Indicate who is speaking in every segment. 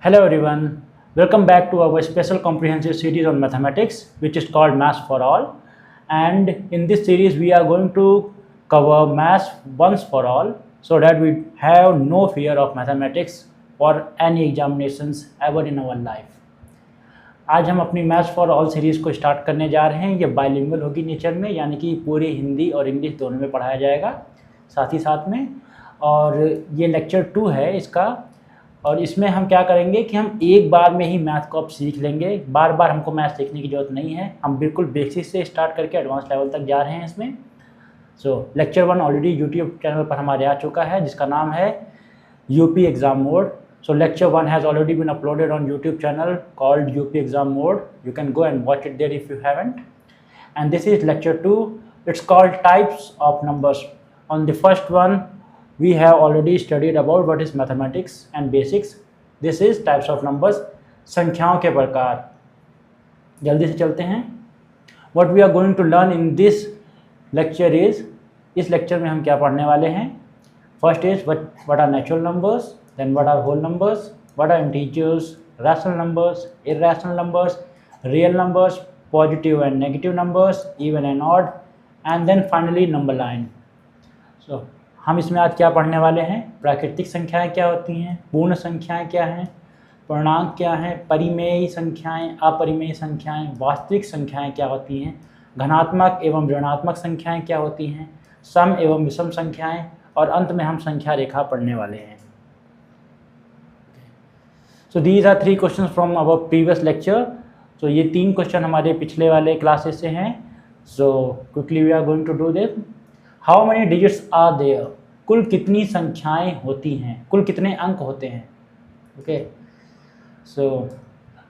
Speaker 1: Hello everyone, welcome back to our special comprehensive series on mathematics which is called Maths for All, and in this series we are going to cover Maths once for all so that we have no fear of mathematics for any examinations ever in our life. आज हम अपनी maths for all series को start करने जा रहे हैं। ये bilingual होगी नेचर में, यानी कि पूरी हिंदी और इंग्लिश दोनों में पढ़ाया जाएगा साथ ही साथ में। और ये लेक्चर 2 है इसका, और इसमें हम क्या करेंगे कि हम एक बार में ही मैथ को अब सीख लेंगे। बार बार हमको मैथ सीखने की ज़रूरत नहीं है, हम बिल्कुल बेसिक से स्टार्ट करके एडवांस लेवल तक जा रहे हैं इसमें। लेक्चर 1 ऑलरेडी यूट्यूब चैनल पर हमारे आ चुका है जिसका नाम है UP exam mode. Lecture 1 has already been uploaded on YouTube channel called UP Exam Mode. You can go and watch it there if you haven't. And this is lecture 2. It's called Types of Numbers. On the first one, we have already studied about what is mathematics and basics. This is types of numbers. संख्याओं के प्रकार। जल्दी से चलते हैं। What we are going to learn in this lecture is, इस lecture में हम क्या पढ़ने वाले हैं? First is what are natural numbers. Then what are whole numbers, what are integers, rational numbers, irrational numbers, real numbers, positive and negative numbers, even and odd, and then finally number line. So हम इसमें आज क्या पढ़ने वाले हैं? प्राकृतिक संख्याएं क्या होती हैं, पूर्ण संख्याएं क्या हैं, पूर्णांक क्या हैं, परिमेय संख्याएं, अपरिमेय संख्याएं, वास्तविक संख्याएं क्या होती हैं, घनात्मक एवं ऋणात्मक संख्याएं क्या होती हैं, सम एवं विषम संख्याएं, और अंत में हम संख्या रेखा पढ़ने वाले हैं। So these are 3 questions from our previous lecture. So ये 3 क्वेश्चन हमारे पिछले वाले क्लासेस से हैं। So quickly we are going to do this. How many digits are there? कुल कितनी संख्याएं होती हैं, कुल कितने अंक होते हैं? Okay. So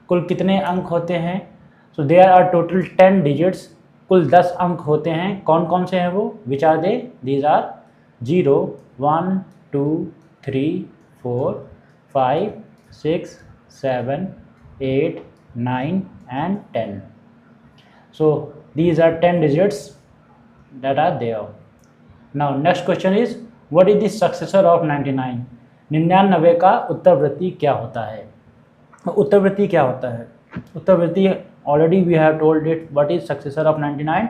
Speaker 1: कुल कितने अंक होते हैं? So there are total 10 digits. कुल 10 अंक होते हैं। कौन कौन से हैं वो? Which are they? These are 0, 1, 2, 3, 4, 5, 6, 7, 8, 9 and 10. So these are 10 digits that are there. Now next question is, what is the successor of 99? 99 का उत्तरवर्ती क्या होता है? उत्तरवर्ती क्या होता है? उत्तरवर्ती already we have told it what is successor of 99.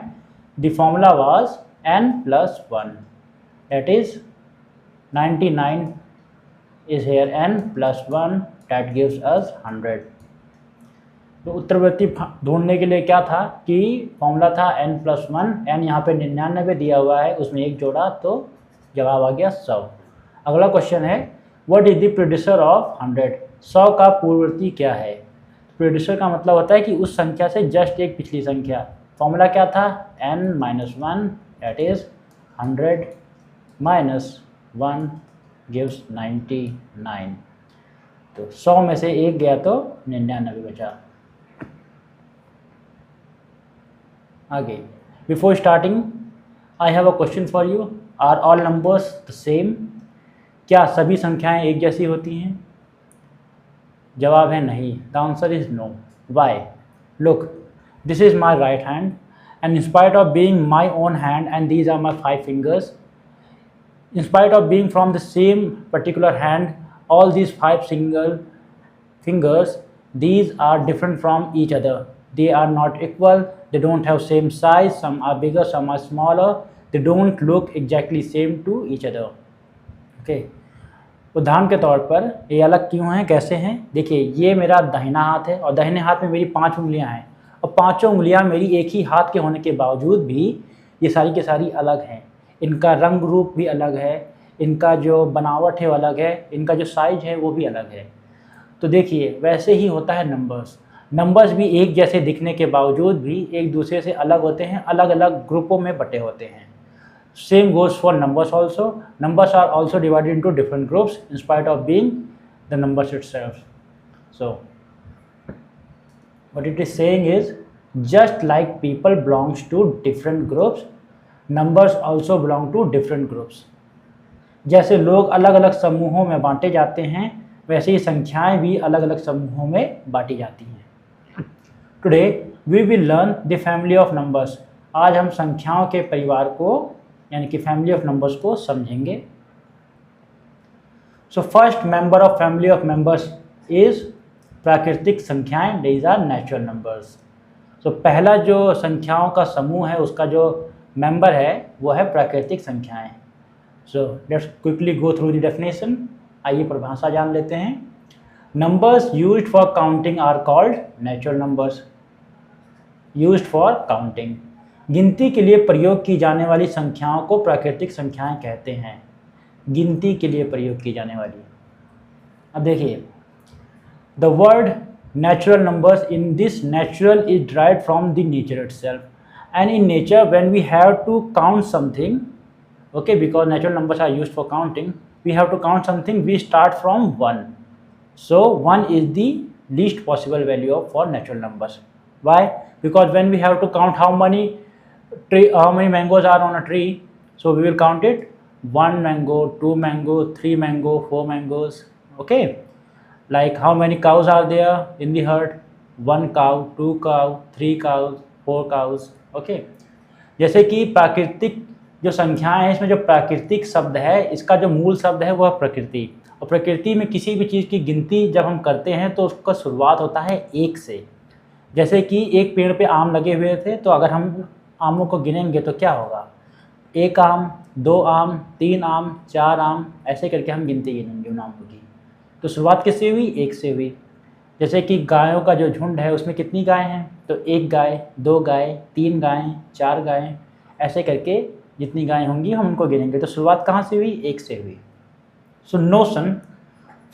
Speaker 1: The formula was n plus 1, that is 99 is here n plus 1 that gives us 100. तो उत्तरवर्ती ढूंढने के लिए क्या था कि फॉर्मूला था n plus 1, n यहाँ पे 99 दिया हुआ है, उसमें 1 जोड़ा तो जवाब आ गया 100। अगला क्वेश्चन है, व्हाट इज द प्रेडिसर ऑफ 100? 100 का पूर्ववर्ती क्या है? प्रेडिसर का मतलब होता है कि उस संख्या से जस्ट एक पिछली संख्या। फॉर्मूला क्या था? n minus 1 that is 100 minus 1 gives 99. तो 100 में से एक गया तो 99 बचा। आगे, before starting I have a question for you. Are all numbers the same? क्या सभी संख्याएं एक जैसी होती हैं? जवाब है नहीं। The answer is no. Why? Look, this is my right hand and in spite of being my own hand and these are my 5 fingers, in spite of being from the same particular hand, all these 5 single fingers, these are different from each other. They are not equal, they don't have same size, some are bigger, some are smaller, they don't look exactly same to each other. Okay. उदाहरण के तौर पर ये अलग क्यों हैं, कैसे हैं? देखिए, ये मेरा दाहिना हाथ है और दाहिने हाथ में मेरी 5 उंगलियां हैं, और 5 उंगलियां मेरी एक ही हाथ के होने के बावजूद भी ये सारी की सारी अलग हैं। इनका रंग रूप भी अलग है, इनका जो बनावट है वो अलग है, इनका जो साइज है वो भी अलग है। तो देखिए, वैसे ही होता है नंबर्स। नंबर्स भी एक जैसे दिखने के बावजूद भी एक दूसरे से अलग होते हैं, अलग अलग ग्रुपों में बटे होते हैं। Same goes for numbers also. Numbers are also divided into different groups in spite of being the numbers itself. So what it is saying is, just like people belongs to different groups, numbers also belong to different groups. जैसे लोग अलग अलग समूहों में बांटे जाते हैं, वैसे ही संख्याएं भी अलग अलग समूहों में बांटी जाती हैं। Today we will learn the family of numbers. आज हम संख्याओं के परिवार को, यानी कि फैमिली ऑफ नंबर्स को समझेंगे। So first member of family of numbers is प्राकृतिक संख्याएं, दीज आर नेचुरल नंबर्स। तो पहला जो संख्याओं का समूह है उसका जो मेंबर है वो है प्राकृतिक संख्याएं। So let's quickly go through the definition. आइए परिभाषा जान लेते हैं। Numbers used for counting are called natural numbers. Used for counting, गिनती के लिए प्रयोग की जाने वाली संख्याओं को प्राकृतिक संख्याएं कहते हैं। गिनती के लिए प्रयोग की जाने वाली। अब देखिए, the word natural numbers in this natural is derived from the nature itself, and in nature when we have to count something, okay, because natural numbers are used for counting, we have to count something, we start from 1. So 1 is the least possible value for natural numbers. Why? Because when we have to count how many mangoes are on a tree, so we will count it 1 mango, 2 mango, 3 mango, 4 mangoes, okay. Like how many cows are there in the herd? 1 cow, 2 cow, 3 cows, 4 cows, okay. जैसे कि प्राकृतिक जो संख्याएं हैं, इसमें जो प्राकृतिक शब्द है इसका जो मूल शब्द है वह प्रकृति, और प्रकृति में किसी भी चीज़ की गिनती जब हम करते हैं तो उसका शुरुआत होता है 1 से। जैसे कि एक पेड़ पे आम लगे हुए थे, तो अगर हम आमों को गिनेंगे तो क्या होगा? 1 आम, 2 आम, 3 आम, 4 आम, ऐसे करके हम गिनती गिनेंगे उन आमों की। तो शुरुआत किससे हुई? 1 से हुई। जैसे कि गायों का जो झुंड है उसमें कितनी गाय हैं? तो 1 गाय, 2 गाय, 3 गायें, 4 गायें, ऐसे करके जितनी गायें होंगी हम उनको गिनेंगे। तो शुरुआत कहाँ से हुई? 1 से हुई। So notion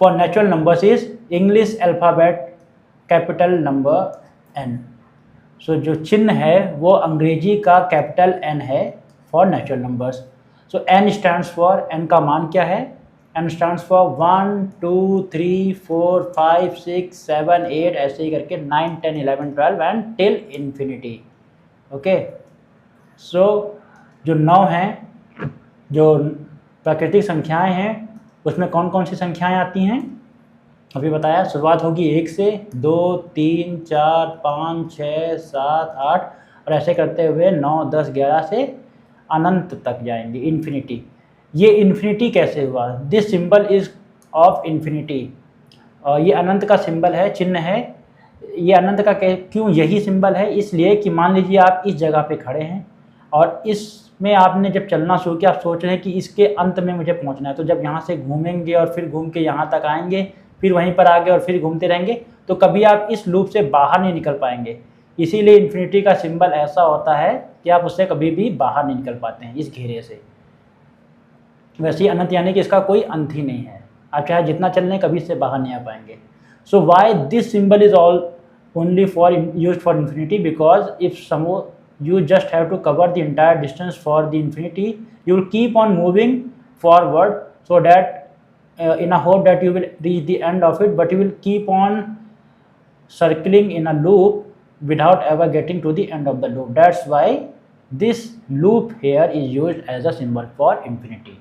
Speaker 1: for natural numbers is English alphabet capital number n। So जो चिन्ह है वो अंग्रेजी का कैपिटल N है for natural numbers. So n stands for, n का मान क्या है? n stands for 1, 2, 3, 4, 5, 6, 7, 8, ऐसे ही करके 9, 10, 11, 12 एंड टिल इन्फिनिटी, ओके। सो जो 9 हैं, जो प्राकृतिक संख्याएं हैं, उसमें कौन कौन सी संख्याएं आती हैं? अभी बताया, शुरुआत होगी 1 से, 2, 3, 4, 5, 6, 7, 8 और ऐसे करते हुए 9, 10, 11 से अनंत तक जाएंगे, इन्फिनिटी। ये इन्फिनिटी कैसे हुआ? This symbol is of infinity. ये अनंत का सिंबल है, चिन्ह है। ये अनंत का क्यों यही सिंबल है? इसलिए कि मान लीजिए आप इस जगह पे खड़े हैं और इसमें आपने जब चलना शुरू किया, आप सोच रहे हैं कि इसके अंत में मुझे पहुंचना है, तो जब यहाँ से घूमेंगे और फिर घूम के यहाँ तक आएंगे, फिर वहीं पर आगे और फिर घूमते रहेंगे, तो कभी आप इस लूप से बाहर नहीं निकल पाएंगे। इसीलिए इन्फिनिटी का सिंबल ऐसा होता है कि आप उससे कभी भी बाहर नहीं निकल पाते हैं, इस घेरे से। वैसे ही अनंत यानी कि इसका कोई अंत ही नहीं है, आप चाहे जितना चल लें कभी इससे बाहर नहीं आ पाएंगे। So why this symbol is all only for used for infinity? Because if some you just have to cover the entire distance for the infinity, you will keep on moving forward, so that in a hope that you will reach the end of it, but you will keep on circling in a loop without ever getting to the end of the loop. That's why this loop here is used as a symbol for infinity.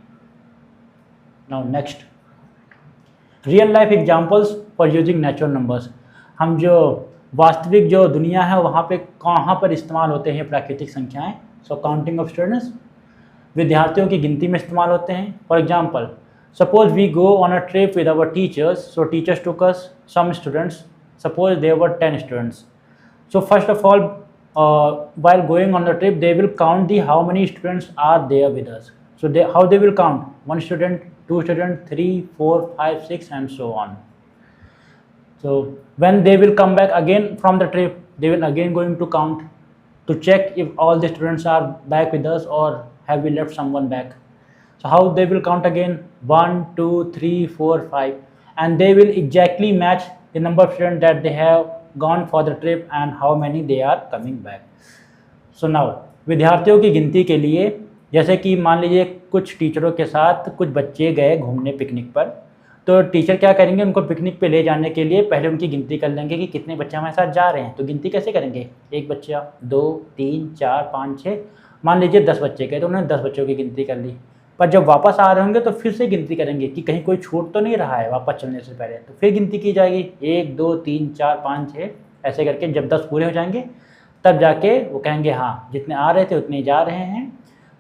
Speaker 1: Now next, real life examples for using natural numbers. हम जो वास्तविक जो दुनिया है वहाँ पे कहाँ पर इस्तेमाल होते हैं प्राकृतिक संख्याएं? सो काउंटिंग ऑफ स्टूडेंट्स, विद्यार्थियों की गिनती में इस्तेमाल होते हैं। For example, suppose we go on a trip with our teachers, so teachers took us some students, suppose there were 10 students. So first of all, while going on the trip, they will count the how many students are there with us. So how they will count? 1 student, 2 student, 3, 4, 5, 6 and so on. So when they will come back again from the trip, they will again going to count to check if all the students are back with us or have we left someone back. So how they will count again? 1, 2, 3, 4, 5, and they will exactly match the number of students that they have gone for the trip and how many they are coming back. So now विद्यार्थियों की गिनती के लिए, जैसे कि मान लीजिए कुछ टीचरों के साथ कुछ बच्चे गए घूमने पिकनिक पर, तो टीचर क्या करेंगे? उनको पिकनिक पे ले जाने के लिए पहले उनकी गिनती कर लेंगे कि कितने बच्चे हमारे साथ जा रहे हैं। तो गिनती कैसे करेंगे? 1 बच्चा, 2, 3, 4, 5, 6, मान लीजिए 10 बच्चे गए तो उन्होंने 10 बच्चों की गिनती कर ली। पर जब वापस आ रहे होंगे तो फिर से गिनती करेंगे कि कहीं कोई छूट तो नहीं रहा है वापस चलने से पहले, तो फिर गिनती की जाएगी 1, 2, 3, 4, 5, 6 ऐसे करके। जब 10 पूरे हो जाएंगे तब जाके वो कहेंगे हाँ जितने आ रहे थे उतने जा रहे हैं,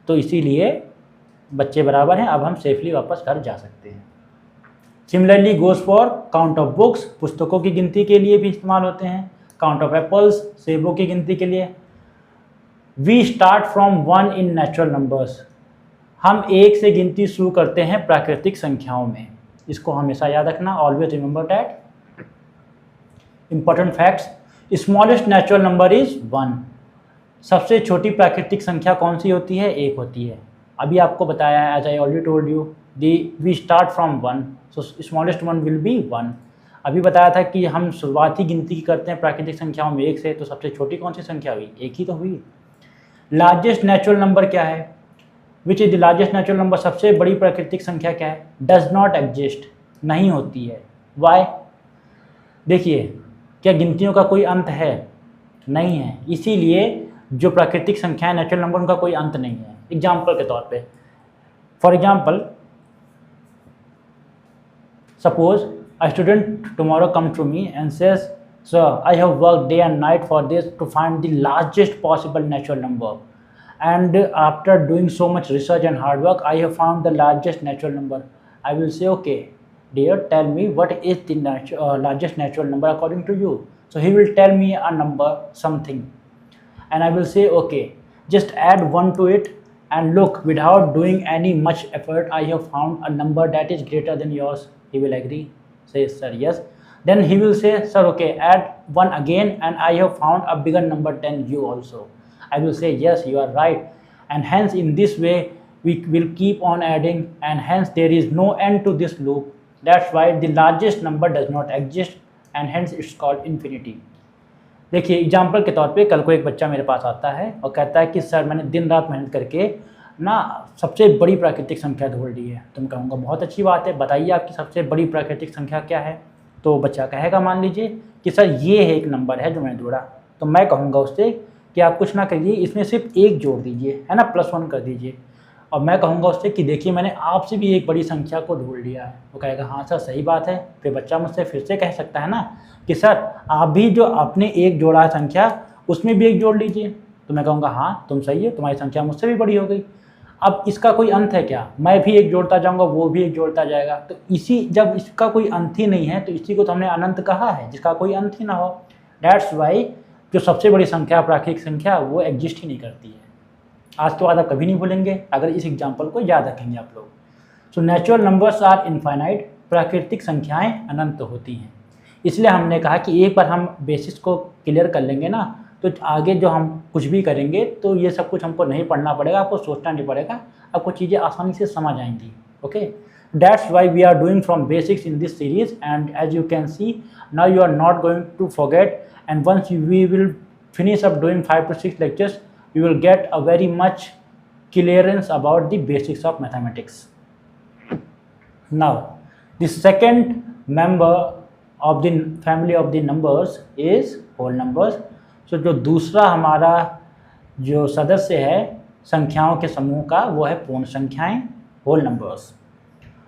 Speaker 1: तो इसीलिए बच्चे बराबर हैं, अब हम सेफली वापस घर जा सकते हैं। Similarly goes for count of books, पुस्तकों की गिनती के लिए भी इस्तेमाल होते हैं। काउंट ऑफ एप्पल्स, सेबों की गिनती के लिए। We start from 1 in natural numbers, हम 1 से गिनती शुरू करते हैं प्राकृतिक संख्याओं में। इसको हमेशा याद रखना, always remember that. Important facts, smallest natural number is 1। सबसे छोटी प्राकृतिक संख्या कौन सी होती है? 1 होती है। अभी आपको बताया है, as I already told you, we start from 1, so smallest one will be 1। अभी बताया था कि हम शुरुआती गिनती करते हैं प्राकृतिक संख्याओं में 1 से, तो सबसे छोटी कौन सी संख्या हुई? 1 ही तो हुई। लार्जेस्ट नेचुरल नंबर क्या है? Which is the largest natural number, सबसे बड़ी प्राकृतिक संख्या क्या है? डज नॉट एग्जिस्ट, नहीं होती है। वाई? देखिए, क्या गिनतियों का कोई अंत है? नहीं है, इसीलिए जो प्राकृतिक संख्याएं नेचुरल नंबर उनका कोई अंत नहीं है। एग्जाम्पल के तौर पे, for example, suppose a student tomorrow come to me and says, sir, I have worked day and night for this to find the largest possible natural number, and after doing so much research and hard work I have found the largest natural number. I will say, okay dear, tell me what is the largest natural number according to you. So he will tell me a number something, and I will say, okay, just add 1 to it, and look, without doing any much effort I have found a number that is greater than yours. He will agree, say sir yes. Then he will say, sir, okay, add 1 again and I have found a bigger number than you also. I will say, yes, you are right. And hence in this way we will keep on adding, and hence there is no end to this loop. That's why the largest number does not exist, and hence it's called infinity. देखिए, example के तौर पे, कल को एक बच्चा मेरे पास आता है और कहता है कि सर मैंने दिन रात मेहनत करके ना सबसे बड़ी प्राकृतिक संख्या ढूंढ ली है। तो मैं कहूँगा बहुत अच्छी बात है, बताइए आपकी सबसे बड़ी प्राकृतिक संख्या क्या है? तो बच्चा कहेगा, मान लीजिए कि सर ये है एक नंबर है जो मैंने ढूंढा। तो मैं कहूँगा उससे कि आप कुछ ना करिए, इसमें सिर्फ 1 जोड़ दीजिए, है ना, +1 कर दीजिए। और मैं कहूँगा उससे कि देखिए मैंने आपसे भी एक बड़ी संख्या को ढूंढ लिया है। वो कहेगा हाँ सर सही बात है। फिर बच्चा मुझसे फिर से कह सकता है ना कि सर आप भी जो आपने 1 जोड़ा संख्या उसमें भी 1 जोड़ लीजिए। तो मैं कहूँगा हाँ तुम सही है, तुम्हारी संख्या मुझसे भी बड़ी हो गई। अब इसका कोई अंत है क्या? मैं भी 1 जोड़ता जाऊँगा, वो भी 1 जोड़ता जाएगा। तो जब इसका कोई अंत ही नहीं है तो इसी को तो हमने अनंत कहा है, जिसका कोई अंत ही ना हो। दैट्स वाई जो सबसे बड़ी संख्या प्राकृतिक संख्या वो एग्जिस्ट ही नहीं करती है। आज के बाद आप कभी नहीं भूलेंगे अगर इस एग्जाम्पल को याद रखेंगे आप लोग। So natural numbers are infinite, प्राकृतिक संख्याएं अनंत होती हैं। इसलिए हमने कहा कि एक बार हम बेसिस को क्लियर कर लेंगे ना, तो आगे जो हम कुछ भी करेंगे तो ये सब कुछ हमको नहीं पढ़ना पड़ेगा, आपको सोचना नहीं पड़ेगा, आपको चीज़ें आसानी से समझ आएंगी। Okay, that's why we are doing from basics in this series, and as you can see now you are not going to forget, and once we will finish up doing 5 to 6 lectures, you will get a very much clearance about the basics of mathematics. Now, the second member of the family of the numbers is whole numbers. So, जो दूसरा हमारा जो सदस्य है संख्याओं के समूह का वो है पूर्ण संख्याएं, whole numbers.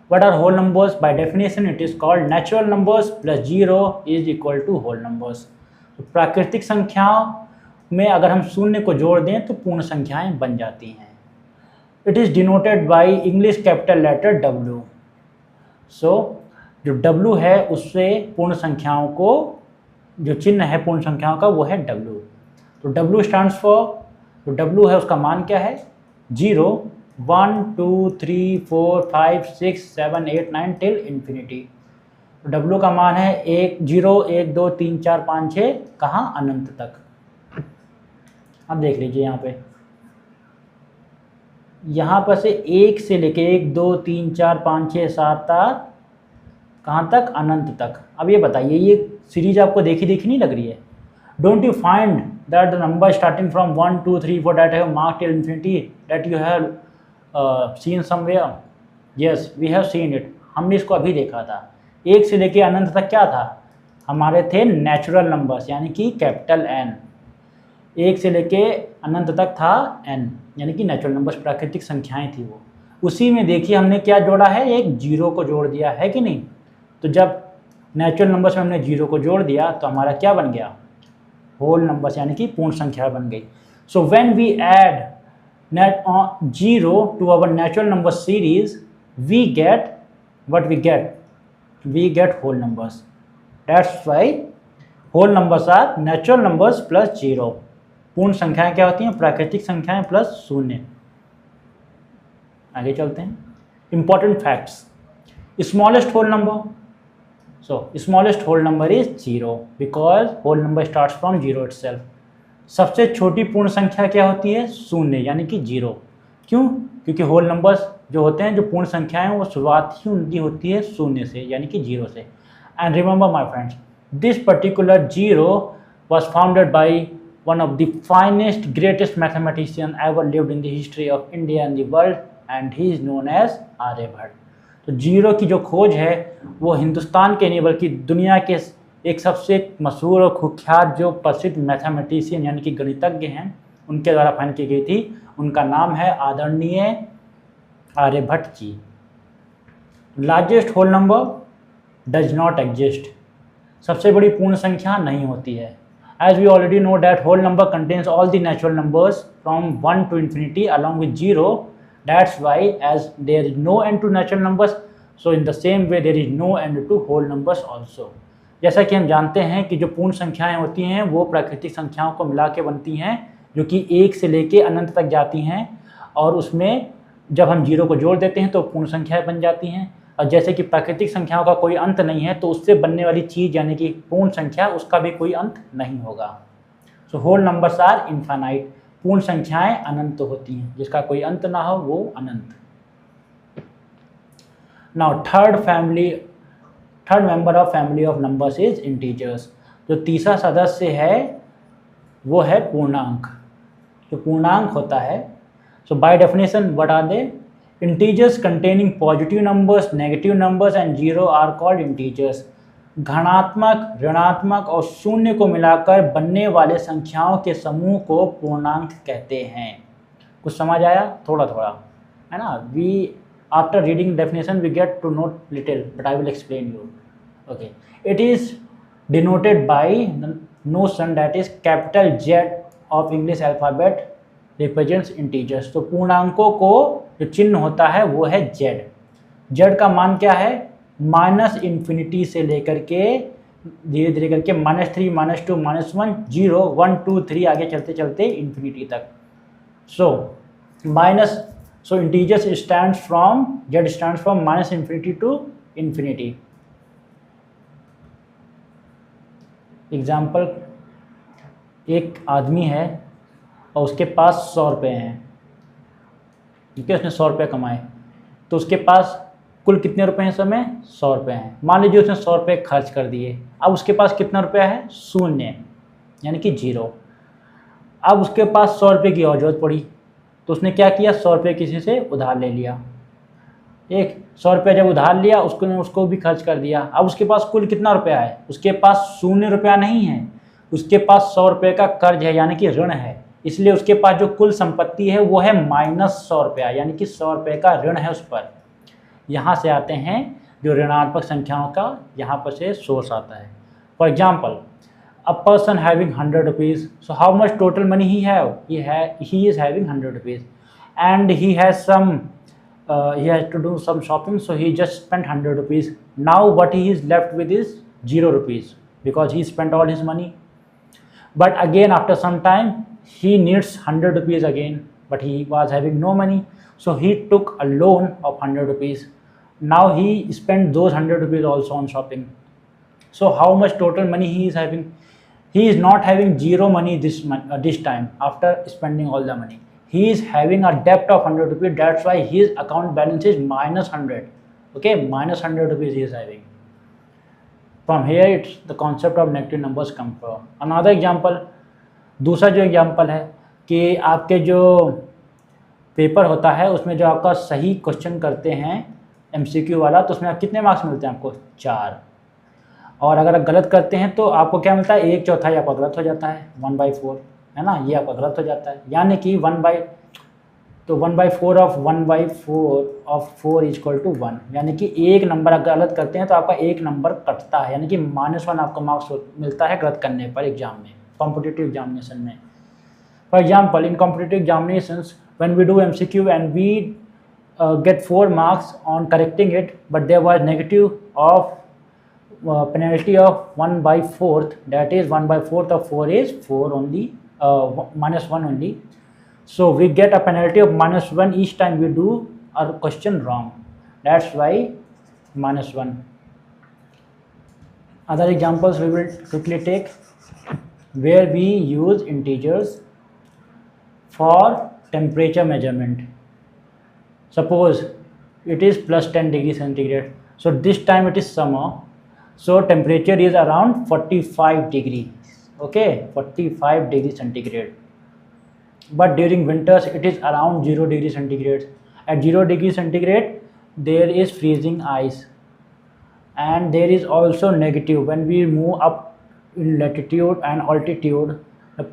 Speaker 1: What are whole numbers? By definition, it is called natural numbers plus 0 is equal to whole numbers. तो प्राकृतिक संख्याओं में अगर हम शून्य को जोड़ दें तो पूर्ण संख्याएं बन जाती हैं। It is denoted by English capital letter W. सो जो W है उससे पूर्ण संख्याओं को, जो चिन्ह है पूर्ण संख्याओं का वो है W. तो W स्टैंड्स फॉर, जो W है उसका मान क्या है? 0, 1, 2, 3, 4, 5, 6, 7, 8, 9 टिल इन्फिनिटी। W का मान है 1, 0, 1, 2, 3, 4, 5, 6, कहाँ? अनंत तक। अब देख लीजिए यहाँ पर से 1 से लेके 1, 2, 3, 4, 5, 6, 7, 8 कहाँ तक? अनंत तक। अब ये बताइए, ये सीरीज आपको देखी नहीं लग रही है? Don't you find that the number starting from 1, 2, 3, 4 that have marked till infinity that you have seen somewhere? Yes, we have seen it. हमने इसको अभी देखा था। 1 से लेके अनंत तक क्या था? हमारे थे नेचुरल नंबर्स, यानी कि कैपिटल N। 1 से लेके अनंत तक था N, यानी कि नेचुरल नंबर्स, प्राकृतिक संख्याएं थी वो। उसी में देखिए हमने क्या जोड़ा है? एक 0 को जोड़ दिया है कि नहीं? तो जब नेचुरल नंबर्स में हमने 0 को जोड़ दिया तो हमारा क्या बन गया? होल नंबर्स, यानी कि पूर्ण संख्या बन गई। So when we add 0 to our natural number series, we get what we get? we get whole numbers. That's why whole numbers are natural numbers plus 0. पूर्ण संख्याएं क्या होती हैं? प्राकृतिक संख्याएं प्लस शून्य. आगे चलते हैं. Important facts. Smallest whole number. So smallest whole number is 0 because whole number starts from 0 itself. सबसे छोटी पूर्ण संख्या क्या होती है? शून्य, यानी कि 0. क्यों? क्योंकि होल नंबर्स जो होते हैं, जो पूर्ण संख्याएं, वो शुरुआत ही उनकी होती है शून्य से, यानी कि 0 से. And remember my friends, this particular 0 was founded by one of the finest, greatest mathematician ever lived in the history of India and the world, and he is known as Aryabhata. तो 0 की जो खोज है वो हिंदुस्तान के नहीं बल्कि दुनिया के एक सबसे मशहूर और कुख्यात जो प्रसिद्ध मैथमेटिशियन यानी कि गणितज्ञ हैं उनके द्वारा फाइंड की गई थी. उनका नाम है आदरणीय Aryabhatta ji. Largest whole number does not exist. सबसे बड़ी पूर्ण संख्या नहीं होती है. As we already know that whole number contains all the natural numbers from 1 to infinity along with 0. That's why as there is no end to natural numbers, so in the same way there is no end to whole numbers also. जैसा कि हम जानते हैं कि जो पूर्ण संख्याएं होती हैं वो प्राकृतिक संख्याओं को मिला के बनती हैं, जो कि 1 से लेके अनंत तक जाती हैं, और उसमें जब हम 0 को जोड़ देते हैं तो पूर्ण संख्याएं बन जाती हैं. और जैसे कि प्राकृतिक संख्याओं का कोई अंत नहीं है, तो उससे बनने वाली चीज़ यानी कि पूर्ण संख्या, उसका भी कोई अंत नहीं होगा. So whole numbers are infinite. पूर्ण संख्याएं अनंत होती हैं, जिसका कोई अंत ना हो वो अनंत. Now third member of family of numbers is integers. जो तीसरा सदस्य है वो है पूर्णांक. जो पूर्णांक होता है, so by definition what are they? Integers containing positive numbers, negative numbers and 0 are called integers. धनात्मक, ऋणात्मक और शून्य को मिलाकर बनने वाले संख्याओं के समूह को पूर्णांक कहते हैं. कुछ समझ आया? थोड़ा थोड़ा है ना. We after reading definition we get to know little, but I will explain you. Okay, it is denoted by the notion that is capital Z of English alphabet represents integers. तो पूर्णांकों को जो चिन्ह होता है वो है Z. Z का मान क्या है? -∞ से लेकर के धीरे धीरे करके -3, -2, -1, 0, 1, 2, 3 आगे चलते चलते इन्फिनिटी तक. So integers stands from Z stands from -∞ to infinity. Example, एक आदमी है और उसके पास 100 रुपये हैं. ठीक है, उसने 100 रुपये कमाए, तो उसके पास कुल कितने रुपए हैं समय? 100 रुपये हैं. मान लीजिए उसने 100 रुपये खर्च कर दिए. अब उसके पास कितना रुपया है? शून्य, यानी कि 0. अब उसके पास 100 रुपये की और जरूरत पड़ी, तो उसने क्या किया? 100 रुपये किसी से उधार ले लिया. 100 रुपये जब उधार लिया उसको भी खर्च कर दिया. अब उसके पास कुल कितना रुपया है? उसके पास शून्य रुपया नहीं है, उसके पास 100 रुपये का कर्ज है, यानी कि ऋण है. इसलिए उसके पास जो कुल संपत्ति है वो है -100 रुपया, यानी कि 100 रुपये का ऋण है उस पर. यहाँ से आते हैं जो ऋणात्मक संख्याओं का यहाँ पर से सोर्स आता है. For example, a person having 100 rupees, so how much total money he have? He is having 100 rupees, and he has he has to do some shopping, so he just spent 100 rupees. Now what he is left with is 0 rupees because he spent all his money. But again after some time he needs 100 rupees again, but he was having no money, so he took a loan of 100 rupees. Now he spent those 100 rupees also on shopping. So how much total money he is having? He is not having 0 money this time after spending all the money. He is having a debt of 100 rupees. That's why his account balance is -100. Okay, -100 rupees he is having. From here it's the concept of negative numbers come from. Another example, दूसरा जो example है कि आपके जो paper होता है उसमें जो आपका सही क्वेश्चन करते हैं MCQ वाला, तो उसमें आप कितने मार्क्स मिलते हैं? आपको 4. और अगर आप गलत करते हैं तो आपको क्या मिलता है? 1/4 आपका गलत हो जाता है, 1/4 है ना. ये आपका गलत हो जाता है, यानी कि 1/4 ऑफ 1/4 ऑफ 4 इक्वल टू 1, यानी कि 1 नंबर अगर गलत करते हैं तो आपका 1 नंबर कटता है, यानी कि -1 आपको मार्क्स मिलता है गलत करने पर एग्जाम में, कॉम्पिटिटिव एग्जामिनेशन में. For example, in competitive examinations when we do MCQ and we get 4 marks on correcting it, but there was negative of penalty of 1/4, that is 1/4 of 4 is 4 only, -1 only. So we get a penalty of -1 each time we do a question wrong. That's why -1. Other examples we will quickly take, where we use integers for temperature measurement. Suppose it is +10 degrees centigrade. So this time it is summer. So temperature is around 45 degrees. Okay, 45 degrees centigrade. But during winters it is around 0 degrees centigrade. At 0 degrees centigrade there is freezing ice, and there is also negative when we move up in latitude and altitude.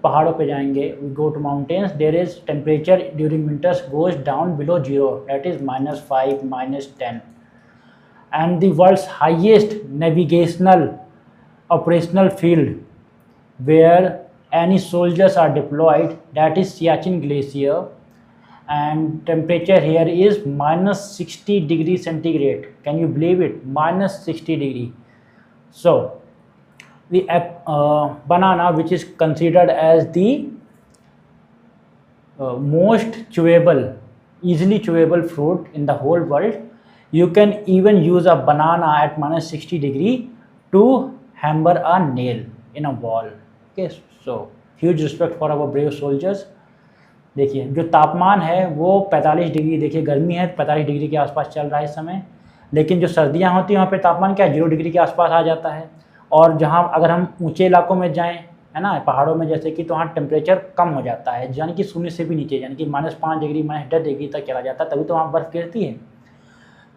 Speaker 1: पहाड़ों पे जाएंगे, we go to mountains, there is temperature during winters goes down below 0, that is -5, -10. And the world's highest navigational operational field where any soldiers are deployed, that is Siachen Glacier, and temperature here is -60 degrees centigrade. Can you believe it? -60 degree. So the banana, which is considered as the most chewable, easily chewable fruit in the whole world, you can even use a banana at -60 degree to hammer a nail in a wall. Okay, so huge respect for our brave soldiers. देखिए जो तापमान है वो 45 degree, देखिए गर्मी है 45 degree के आसपास चल रहा है इस समय, लेकिन जो सर्दियां होती हैं वहाँ पे तापमान क्या 0 डिग्री के आसपास आ जाता है। और जहाँ अगर हम ऊंचे इलाकों में जाएं, है ना, पहाड़ों में जैसे कि, तो वहाँ टेम्परेचर कम हो जाता है, यानी कि 0 से भी नीचे, यानी कि -5 डिग्री -10 डिग्री तक चला जाता है, तभी तो वहाँ बर्फ़ गिरती है।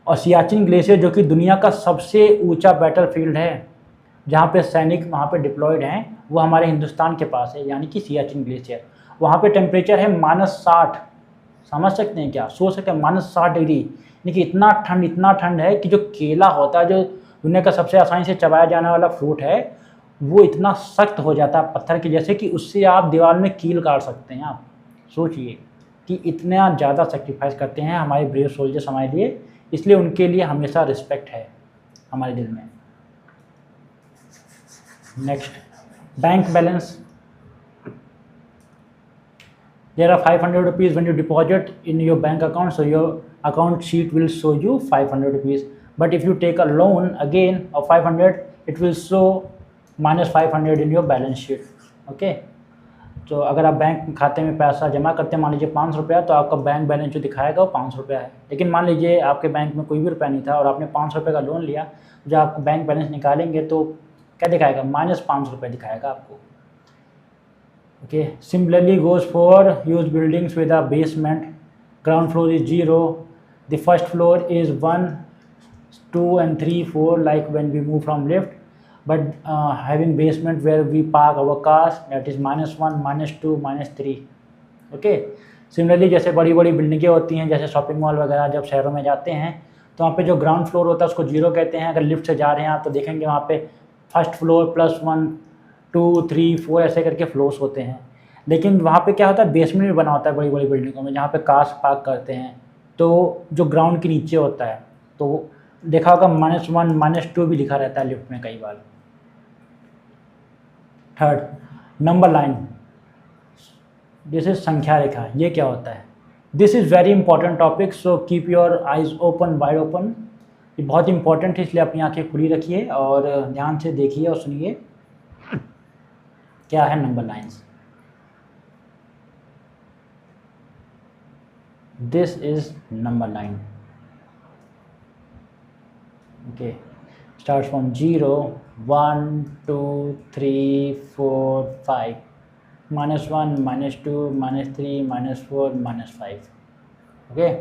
Speaker 1: और सियाचिन ग्लेशियर जो कि दुनिया का सबसे ऊँचा बैटल फील्ड है जहाँ पे सैनिक वहाँ पे डिप्लॉयड हैं, वो हमारे हिंदुस्तान के पास है, यानी कि सियाचिन ग्लेशियर। वहाँ पे टेम्परेचर है -60, समझ सकते हैं क्या, सोच सकते हैं -60 डिग्री, यानी कि इतना ठंड है कि जो केला होता है, जो दुनिया का सबसे आसानी से चबाया जाने वाला फ्रूट है, वो इतना सख्त हो जाता है पत्थर के जैसे कि उससे आप दीवार में कील काट सकते हैं। आप सोचिए कि इतना ज़्यादा सेक्रीफाइस करते हैं हमारे ब्रेव सोल्जर्स हमारे लिए, इसलिए उनके लिए हमेशा रिस्पेक्ट है हमारे दिल में। Next, bank balance. There are 500 rupees when you deposit in your bank account, so your account sheet will show you 500 rupees. But if you take a loan again of 500, it will show -500 in your balance sheet. Okay? तो अगर आप bank खाते में पैसा जमा करते हैं, मान लीजिए 500 रुपया, तो आपका बैंक बैलेंस जो दिखाएगा वो 500 रुपया है। लेकिन मान लीजिए आपके बैंक में कोई भी रुपया नहीं था और आपने 500 रुपये का लोन लिया, जब आप बैंक बैलेंस निकालेंगे तो क्या दिखाएगा, -500 रुपये दिखाएगा आपको। Okay, similarly goes for huge buildings with a basement. Ground floor is 0, the first floor is 1, 2 and 3, 4, like when we move from lift, but having basement where we park our cars, that is -1, -2, -3. Okay, similarly जैसे बड़ी बड़ी बिल्डिंगें होती हैं, जैसे shopping mall वगैरह, जब शहरों में जाते हैं तो वहाँ पे जो ग्राउंड फ्लोर होता है उसको 0 कहते हैं। अगर लिफ्ट से जा रहे हैं आप तो देखेंगे वहाँ पे फर्स्ट फ्लोर +1, 2, 3, 4 ऐसे करके फ्लोर्स होते हैं। लेकिन वहाँ पे क्या होता है, बेसमेंट भी बना होता है बड़ी बड़ी बिल्डिंगों में, जहाँ पे कार्स पार्क करते हैं, तो जो ग्राउंड के नीचे होता है, तो देखा होगा -1, -2 भी लिखा रहता है लिफ्ट में कई बार। Third, number line. This is संख्या रेखा। ये क्या होता है? This is very important topic, so keep your eyes open, wide open. ये बहुत इंपॉर्टेंट है, इसलिए अपनी आंखें खुली रखिए और ध्यान से देखिए और सुनिए क्या है number lines. This is number line. Okay, starts from 0, 1, 2, 3, 4, 5, -1, -2, -3, -4, -5. Okay,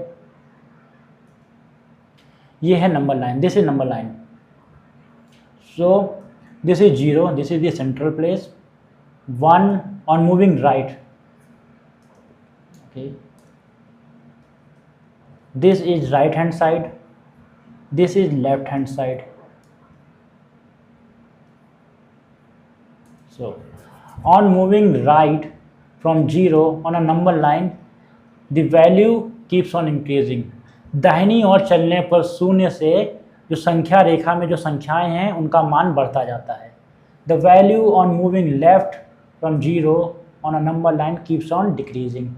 Speaker 1: ये है number line. This is number line. So this is 0, this is the central place. 1 on moving right. Okay, this is right hand side, this is left hand side. So on moving right from 0 on a number line, the value keeps on increasing. दाहिनी ओर चलने पर शून्य से जो संख्या रेखा में जो संख्याएं हैं उनका मान बढ़ता जाता है। The value on moving left from zero on a number line keeps on decreasing.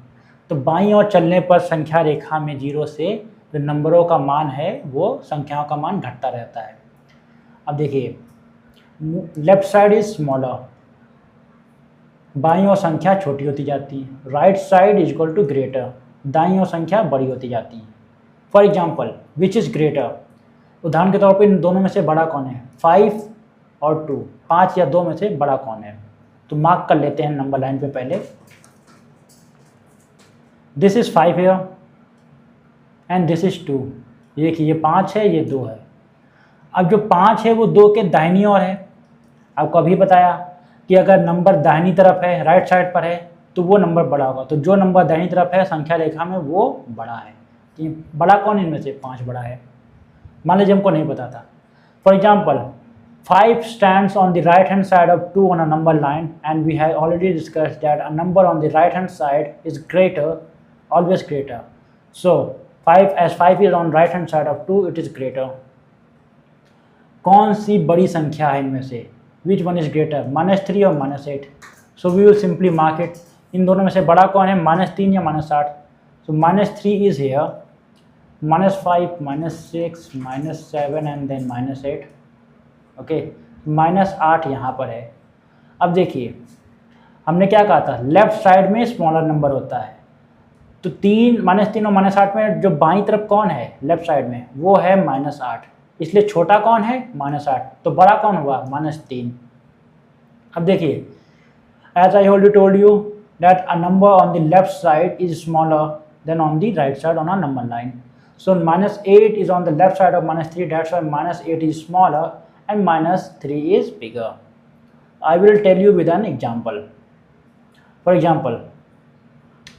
Speaker 1: तो बाईं ओर चलने पर संख्या रेखा में जीरो से जो नंबरों का मान है वो संख्याओं का मान घटता रहता है। अब देखिए, लेफ्ट साइड इज स्मॉलर, बाईं ओर संख्या छोटी होती जाती है। Right side is equal to greater, दाईं ओर संख्या बड़ी होती जाती है। For example, which is greater, उदाहरण के तौर पर इन दोनों में से बड़ा कौन है? 5 और 2, 5 या 2 में से बड़ा कौन है? तो मार्क कर लेते हैं नंबर लाइन पे पहले। दिस इज़ 5 है एंड दिस इज़ 2। ये देखिए, ये 5 है, ये 2 है। अब जो 5 है वो 2 के दाहिनी ओर है। आपको अभी बताया कि अगर नंबर दाहिनी तरफ है, राइट साइड पर है, तो वो नंबर बड़ा होगा। तो जो नंबर दाहिनी तरफ है संख्या रेखा में वो बड़ा है। कि बड़ा कौन इनमें से? 5 बड़ा है। मान लीजिए हमको नहीं पता था। For example, 5 stands on the right hand side of 2 on a number line, and we have already discussed that a number on the right hand side is greater, always greater. So 5 is on right hand side of 2, it is greater. कौन सी बड़ी संख्या है इनमें से? Which one is greater, -3 और -8? So we will simply mark it. इन दोनों में से बड़ा कौन है, -3 या -8? So -3 is here, -5, -6, -7 and then -8. Okay, -8 यहाँ पर है। अब देखिए, हमने क्या कहा था, लेफ्ट साइड में स्मॉलर नंबर होता है। तो -3 और -8 में जो बाईं तरफ कौन है लेफ्ट साइड में, वो है -8। इसलिए छोटा कौन है? -8। तो बड़ा कौन हुआ? -3। अब देखिए, as I already told you that a number on the left side is smaller than on the right side on a number line. So -8 is on the left side of -3, that's why -8 is smaller and -3 is bigger. I will tell you with an example. For example,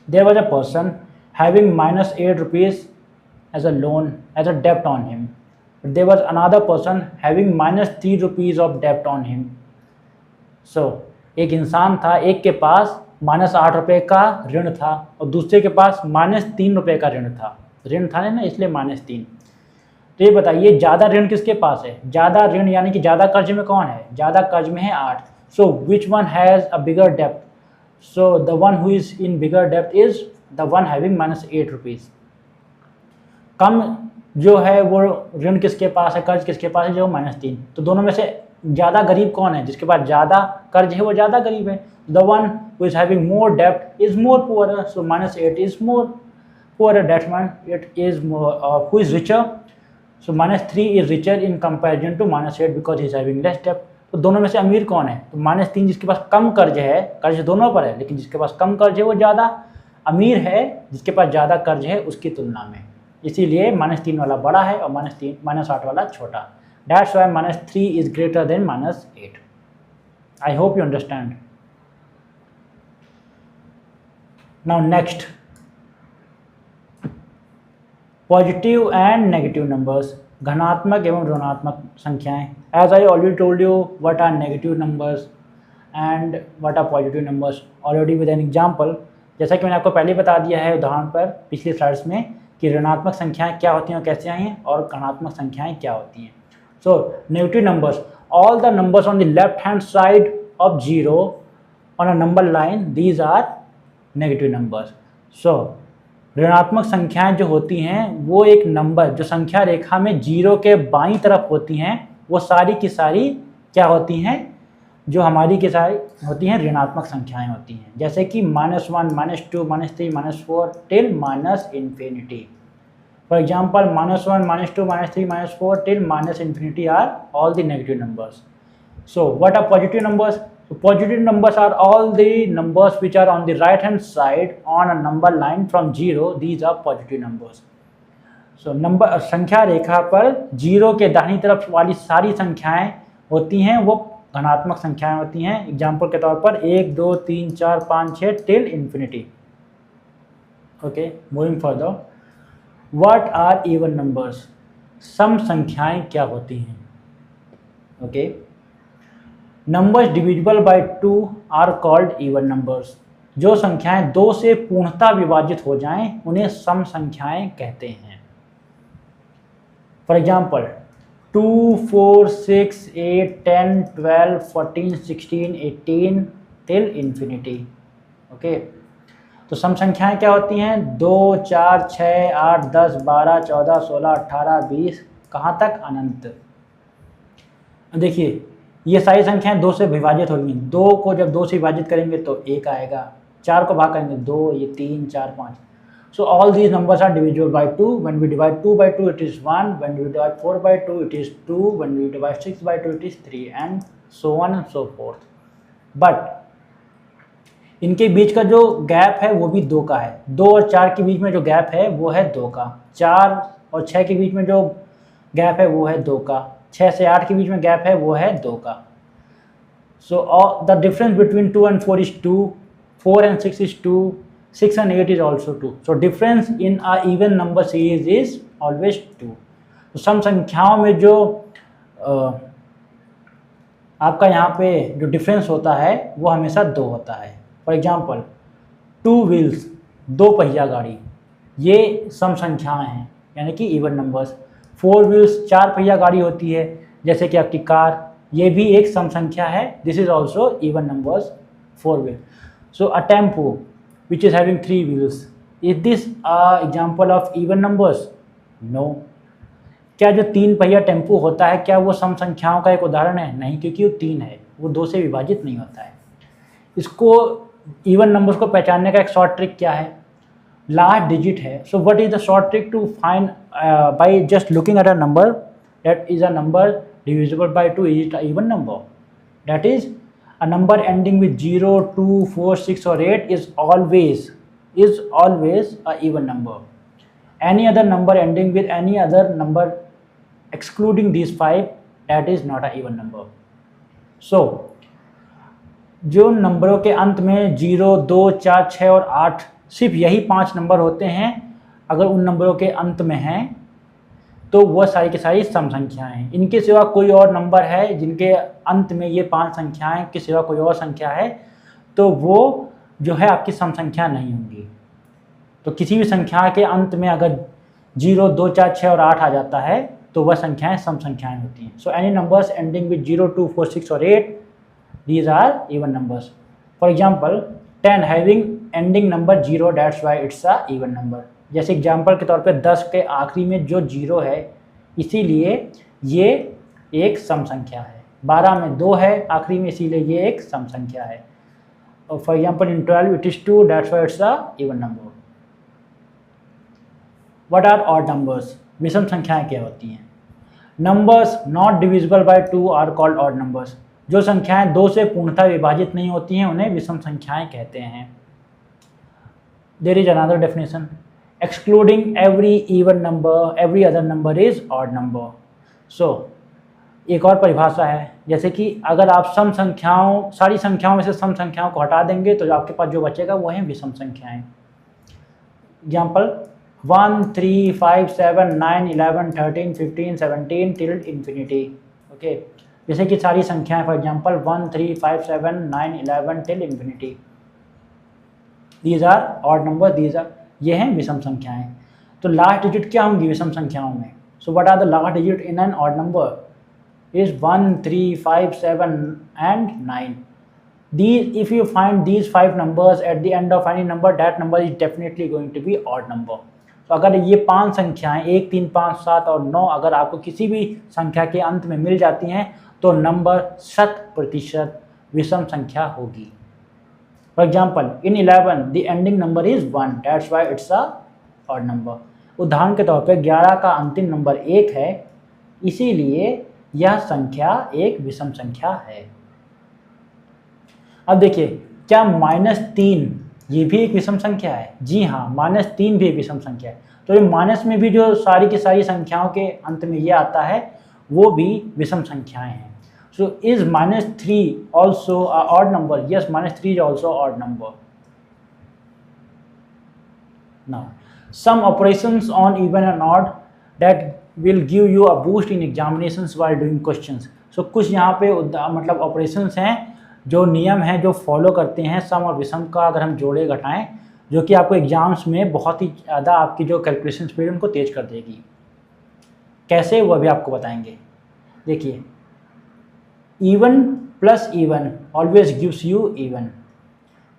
Speaker 1: there was a person having -8 rupees as a loan, as a debt on him. But there was another person having -3 rupees of debt on him. So, एक इंसान था, एक के पास -8 रुपये का ऋण था और दूसरे के पास -3 रुपये का ऋण था। ऋण था ना, इसलिए -3। तो ये बताइए, ज़्यादा ऋण किसके पास है? ज़्यादा ऋण यानी कि ज़्यादा कर्ज में कौन है? ज़्यादा कर्ज में है 8। सो which one has a bigger dept? So the one who is in bigger dept is the one having -8 rupees. कम जो है वो ऋण किसके पास है, कर्ज किसके पास है? जो -3। तो दोनों में से ज़्यादा गरीब कौन है? जिसके पास ज़्यादा कर्ज है वो ज़्यादा गरीब है। The one who is having more डेप्ट is more poor. So -8 is more poorer, that one it is more, who is richer? So -3 is richer in comparison to -8 because he is having less debt. तो दोनों में से अमीर कौन है? तो -3 जिसके पास कम कर्ज है, कर्ज दोनों पर है, लेकिन जिसके पास कम कर्ज है वो ज़्यादा अमीर है जिसके पास ज़्यादा कर्ज है उसकी तुलना में। इसीलिए -3 वाला बड़ा है और -8 वाला छोटा। That's why -3 is greater than -8. I hope you understand. Now next, positive and negative numbers, धनात्मक एवं ऋणात्मक संख्याएं। As I already told you what are negative numbers and what are positive numbers already with an example. जैसा कि मैंने आपको पहले बता दिया है उदाहरण पर पिछली स्लाइड्स में कि ऋणात्मक संख्याएं क्या होती हैं और कैसे आई हैं, और धनात्मक संख्याएं क्या होती हैं। So negative numbers, all the numbers on the left hand side of 0 on a number line, these are negative numbers. So ऋणात्मक संख्याएं जो होती हैं वो एक नंबर जो संख्या रेखा में 0 के बाईं तरफ होती हैं, वो सारी की सारी क्या होती हैं? जो हमारी की सारी होती हैं ऋणात्मक संख्याएं होती हैं। जैसे कि -1, -2, -3, -4 till -infinity। For example, -1, -2, -3, -4 till -infinity are all the negative numbers. So what are positive numbers? So positive numbers are all the numbers which are on the right hand side on a number line from 0. These are positive numbers. So number संख्या रेखा पर 0 के दाहिनी तरफ वाली सारी संख्याएं होती हैं वो धनात्मक संख्याएं होती हैं। एग्जाम्पल के तौर पर 1, 2, 3, 4, 5, 6 till infinity. Okay, moving further, what are even numbers? सम संख्याएं क्या होती हैं? Okay, numbers divisible by 2 are called even numbers. जो संख्याएं 2 से पूर्णतः विभाजित हो जाएं उन्हें सम संख्याएं कहते हैं। For example, 2, 4, 6, 8, 10, 12, 14, 16, 18 till infinity. Okay, तो सम संख्याएं क्या होती हैं? 2, 4, 6, 8, 10, 12, 14, 16, 18, 20, कहाँ तक? अनंत। देखिए ये सारी संख्याएं 2 से विभाजित होंगी। 2 को जब 2 से विभाजित करेंगे तो 1 आएगा, 4 को भाग करेंगे 2, ये 3, 4, 5। So all these numbers are divisible by 2। When we divide 2 by 2 it is 1, when we divide 4 by 2 it is 2, when we divide 6 by 2 it is 3 and so on and so forth। But इनके बीच का जो gap है वो भी 2 का है। 2 और 4 के बीच में जो गैप है वो है 2 का। 4 और 6 के बीच में जो गैप है वो है 2 का। 6 से 8 के बीच में गैप है वो है 2 का। So the difference between 2 and 4 is 2, 4 and 6 is 2, 6 and 8 is also 2। So difference in a even number series is always 2। तो सम संख्याओं में जो आपका यहाँ पे जो डिफरेंस होता है वो हमेशा 2 होता है। फॉर एग्जांपल 2 व्हील्स, 2 पहिया गाड़ी, ये सम संख्याएं हैं यानी कि इवन नंबर्स। 4 व्हील्स, 4 पहिया गाड़ी होती है जैसे कि आपकी कार, ये भी एक सम संख्या है। This is also even numbers, 4 wheel. So a tempo which is having 3 wheels, is this a example of even numbers? No। क्या जो 3 पहिया टेम्पो होता है क्या वो सम संख्याओं का एक उदाहरण है? नहीं, क्योंकि वो 3 है, वो 2 से विभाजित नहीं होता है। इसको इवन नंबर्स को पहचानने का एक शॉर्ट ट्रिक क्या है? लास्ट डिजिट है। So what is the short trick to find by just looking at a number that is a number divisible by 2, is it a even number? That is a number ending with 0, 2, 4, 6 or 8 is always a even number। Any other number ending with any other number excluding these 5, that is not a even number। So जो नंबरों के अंत में 0, 2, 4, 6 और 8 सिर्फ यही 5 number होते हैं, अगर उन नंबरों के अंत में हैं तो वह सारी की सारी सम संख्याएं हैं। इनके सिवा कोई और नंबर है जिनके अंत में ये 5 संख्याएं के सिवा कोई और संख्या है तो वो जो है आपकी सम संख्या नहीं होंगी। तो किसी भी संख्या के अंत में अगर 0, 2, 4, 6 और 8 आ जाता है तो वह संख्याएं सम संख्याएं होती हैं। So any numbers ending with 0, 2, 4, 6 और 8, these are even numbers. For example 10 having ending number 0, that's why it's a even number. जैसे एग्जाम्पल के तौर पे 10 के आखिरी में जो 0 है इसीलिए ये एक सम संख्या है। 12 में 2 है आखिरी में, इसीलिए ये एक सम संख्या है। और for example in 12 it is 2, that's why it's a even number. What are odd numbers? विषम संख्याएं क्या होती हैं? Numbers not divisible by 2 are called odd numbers. जो संख्याएं 2 से पूर्णतः विभाजित नहीं होती हैं उन्हें विषम संख्याएं कहते हैं। There is another definition, excluding every even number, every other number is odd number। so एक और परिभाषा है, जैसे कि अगर आप सम संख्याओं, सारी संख्याओं में से सम संख्याओं को हटा देंगे तो आपके पास जो बचेगा वो है विषम संख्याएं। Example 1, 3, 5, 7, 9, 11, 13, 15, 17 till infinity. ओके, जैसे कि सारी संख्याएं, for example 1, 3, 5, 7, 9, 11 till infinity, these are odd number, these are, ये हैं विषम संख्याएं। तो लास्ट डिजिट क्या होंगी विषम संख्याओं में? So what are the last digit in an odd number? Is 1, 3, 5, 7 and 9। These, if you find these 5 numbers at the end of any number, that number is definitely going to be odd number। तो अगर ये 5 संख्याएं 1, 3, 5, 7 और 9 अगर आपको किसी भी संख्या के अंत में मिल जाती हैं तो नंबर 100% विषम संख्या होगी। For example, in 11, the ending number is 1, that's why it's a odd number। उदाहरण के तौर पे 11 का अंतिम नंबर 1 है, इसीलिए यह संख्या एक विषम संख्या है। अब देखिए, क्या -3 ये भी एक विषम संख्या है? जी हाँ, -3 भी एक विषम संख्या है। तो ये माइनस में भी जो सारी की सारी संख्याओं के अंत में ये आता है वो भी विषम संख्याएं हैं। So is -3 also a odd number? Yes, -3 is also odd number। Now, some operations on even and odd that will give you a boost in examinations while doing questions। So कुछ यहाँ पे मतलब operations हैं जो नियम हैं जो follow करते हैं सम और विषम का अगर हम जोड़े घटाएं, जो कि आपको एग्जाम्स में बहुत ही ज़्यादा आपकी जो कैलकुलेशन स्पीड उनको तेज कर देगी। कैसे, वो अभी आपको बताएंगे। देखिए even plus even always gives you even.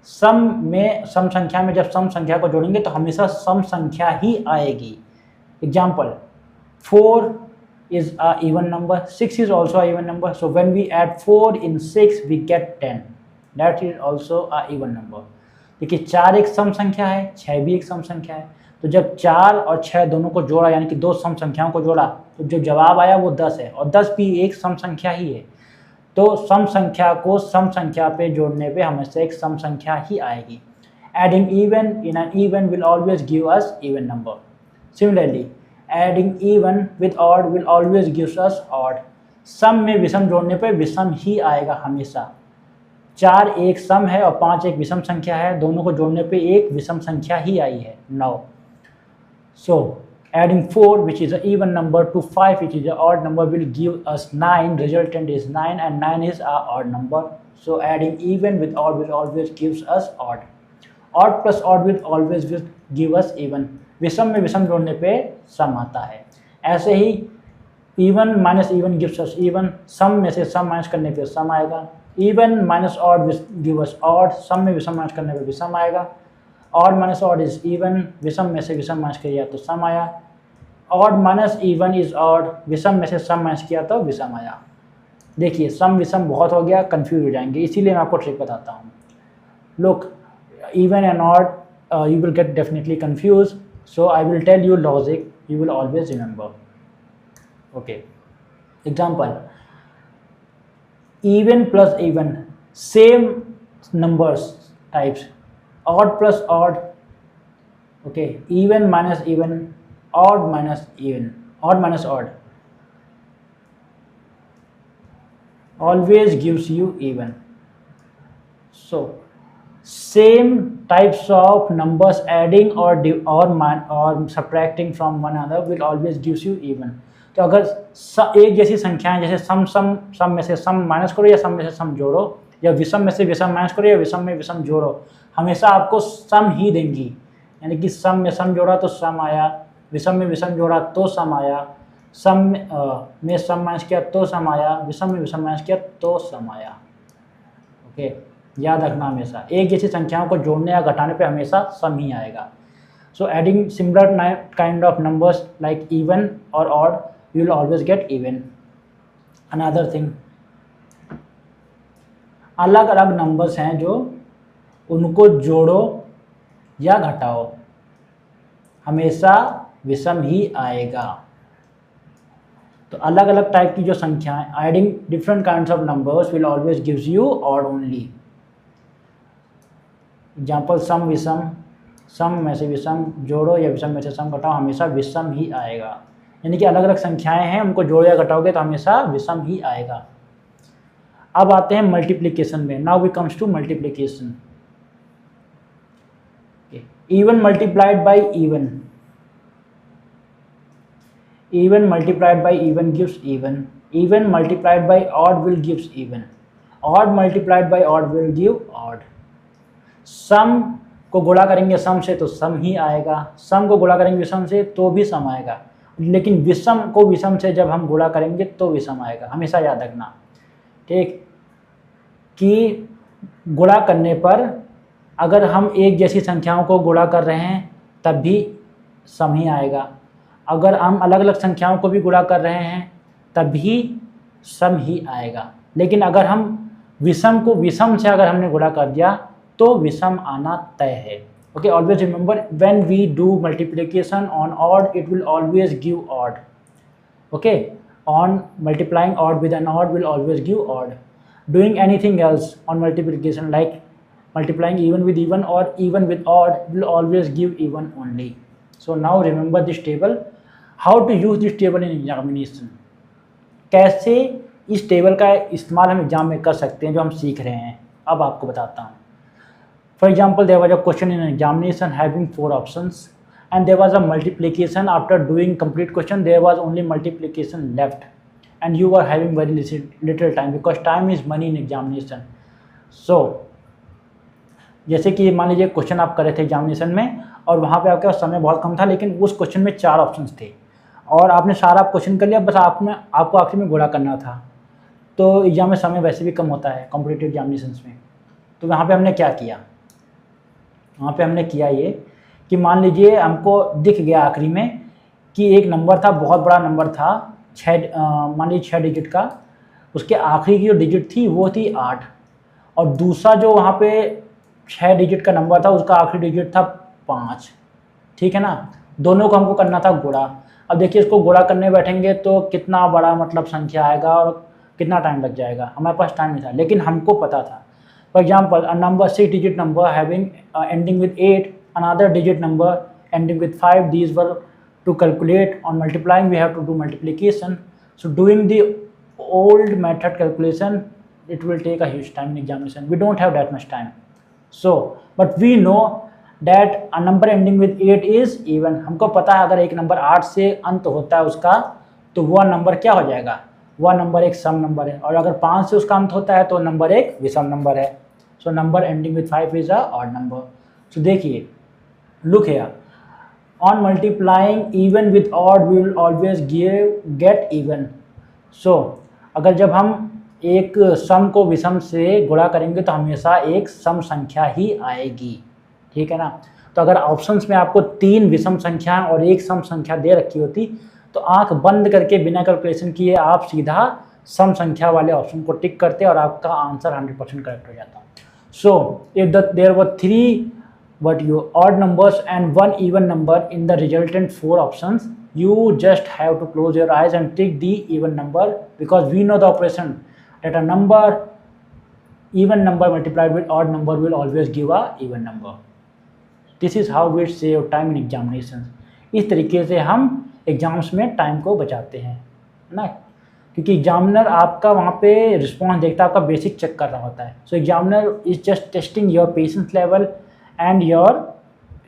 Speaker 1: सम में सम संख्या में जब सम संख्या को जोड़ेंगे तो हमेशा सम संख्या ही आएगी। Example 4 is a even number, 6 is also a even number, so when we add 4 in 6 we get 10, that is also a even number। देखिए 4 एक सम संख्या है, 6 भी एक सम संख्या है, तो जब 4 और 6 दोनों को जोड़ा यानी कि दो सम संख्याओं को जोड़ा तो जो जवाब आया वो 10 है, और 10 भी एक सम संख्या ही है। तो सम संख्या को सम संख्या पे जोड़ने पे हमेशा एक सम संख्या ही आएगी। Adding even in an even will always give us even number. Similarly adding even with odd will always gives us odd. सम में विषम जोड़ने पे विषम ही आएगा हमेशा। 4 एक सम है और 5 एक विषम संख्या है, दोनों को जोड़ने पे एक विषम संख्या ही आई है 9। सो adding 4 which is an even number to 5 which is an odd number will give us 9, resultant is 9 and 9 is a odd number, so adding even with odd will always gives us odd। odd plus odd will always will give us even। विषम में विषम जोड़ने पे सम आता है। ऐसे ही even minus even gives us even, सम में से सम माइनस करने पे सम आएगा। even minus odd will give us odd, सम में विषम माइनस करने पे विषम आएगा। odd minus odd is even, विषम में से विषम माइनस किया तो सम आया। Odd minus even is odd, विषम में से सम माइनस किया तो विषम आया। देखिए सम विषम बहुत हो गया, कंफ्यूज हो जाएंगे, इसीलिए मैं आपको ट्रिक बताता हूँ। Look even and odd you will get definitely confused, so I will tell you logic, you will always remember। okay, example even plus even, same numbers types, odd plus odd, okay, even minus even, odd minus even, odd minus odd always gives you even। so same types of numbers adding or subtracting from one another will always gives you even। तो अगर एक जैसी संख्याएं जैसे सम में से सम minus करो या सम में से सम जोड़ो, या विषम में से विषम माइनस करो या विषम में विषम जोड़ो, हमेशा आपको सम ही देंगी। यानी कि सम में सम जोड़ा तो सम आया, विषम में विषम जोड़ा तो सम आया, सम में सम माइनस किया तो सम आया, विषम में विषम माइनस किया तो सम आया। ओके, याद रखना हमेशा एक जैसी संख्याओं को जोड़ने या घटाने पे हमेशा सम ही आएगा। So adding similar kind of numbers like even और odd you will always get even. Another thing, अलग अलग नंबर्स हैं जो उनको जोड़ो या घटाओ हमेशा विषम ही आएगा। तो अलग अलग टाइप की जो संख्याएं, adding different kinds of numbers will always gives you odd only. Example सम विषम, सम में से विषम जोड़ो या विषम में से सम घटाओ हमेशा विषम ही आएगा। यानी कि अलग अलग संख्याएं हैं उनको जोड़ो या घटाओगे तो हमेशा विषम ही आएगा। अब आते हैं मल्टीप्लिकेशन में। Now we comes to multiplication. even multiplied by even, even multiplied by even gives even, even multiplied by odd will gives even, odd multiplied by odd will give odd। सम को गुणा करेंगे सम से तो सम ही आएगा, सम को गुणा करेंगे विषम से तो भी सम आएगा, लेकिन विषम को विषम से जब हम गुणा करेंगे तो विषम आएगा। हमेशा याद रखना, ठीक, कि गुणा करने पर अगर हम एक जैसी संख्याओं को गुणा कर रहे हैं तब भी सम ही आएगा, अगर हम अलग अलग संख्याओं को भी गुणा कर रहे हैं तब भी सम ही आएगा। लेकिन अगर हम विषम को विषम से अगर हमने गुणा कर दिया तो विषम आना तय है। Okay, always remember when we do multiplication on odd it will always give odd. Okay, on multiplying odd with an odd will always give odd. Doing anything else on multiplication like multiplying even with even or even with odd will always give even only। so now remember this table, how to use this table in examination। कैसे इस table का इस्तेमाल हम exam में कर सकते हैं जो हम सीख रहे हैं, अब आपको बताता हूँ। For example there was a question in examination having 4 options and there was a multiplication। after doing complete question there was only multiplication left and you were having very little time because time is money in examination। so जैसे कि मान लीजिए question आप कर रहे थे examination में और वहाँ पे आपके पास समय बहुत कम था, लेकिन उस क्वेश्चन में 4 ऑप्शंस थे और आपने सारा क्वेश्चन कर लिया, बस आपको आखिरी में गुणा करना था। तो एग्जाम में समय वैसे भी कम होता है कॉम्पिटिटिव एग्जामिनेशंस में। तो वहाँ पे हमने क्या किया, वहाँ पे हमने किया ये कि मान लीजिए हमको दिख गया आखिरी में कि एक नंबर था, बहुत बड़ा नंबर था, मान लीजिए 6 डिजिट का, उसके आखिरी की जो डिजिट थी वो थी 8, और दूसरा जो वहाँ पे 6 डिजिट का नंबर था उसका आखिरी डिजिट था 5। ठीक है ना, दोनों को हमको करना था गुणा। अब देखिए इसको गुणा करने बैठेंगे तो कितना बड़ा मतलब संख्या आएगा और कितना टाइम लग जाएगा, हमारे पास टाइम नहीं था, लेकिन हमको पता था। For example a number 6 digit number having ending with 8, another digit number ending with 5, these were to calculate. On multiplying we have to do multiplication, so doing the old method calculation it will take a huge time in examination. We don't have that much time, so but we know that a number ending with 8 is even. हमको पता है अगर एक number 8 से अंत होता है उसका तो वह नंबर क्या हो जाएगा, वह नंबर एक सम नंबर है, और अगर 5 से उसका अंत होता है तो नंबर एक विषम नंबर है। So number ending with 5 is a odd number. So देखिए, look here, on multiplying even with odd we will always get even. So अगर जब हम एक सम को विषम से गुणा करेंगे तो हमेशा एक सम संख्या ही आएगी। ठीक है ना, तो अगर ऑप्शंस में आपको 3 विषम संख्या और एक सम संख्या दे रखी होती तो आंख बंद करके बिना कैलकुलेशन किए आप सीधा सम संख्या वाले ऑप्शन को टिक करते और आपका आंसर 100% करेक्ट हो जाता। So if there were 3 odd numbers and 1 even number in the resultant 4 options, you just have to close your eyes and tick the even number, because we know the operation that a number even number multiplied with odd number will always give a even number. This is how we save time in examinations. इस तरीके से हम exams में time को बचाते हैं ना, क्योंकि एग्जामिनर आपका वहाँ पे रिस्पॉन्स देखता है, आपका बेसिक चेक कर रहा होता है। So examiner is just testing your patience level and your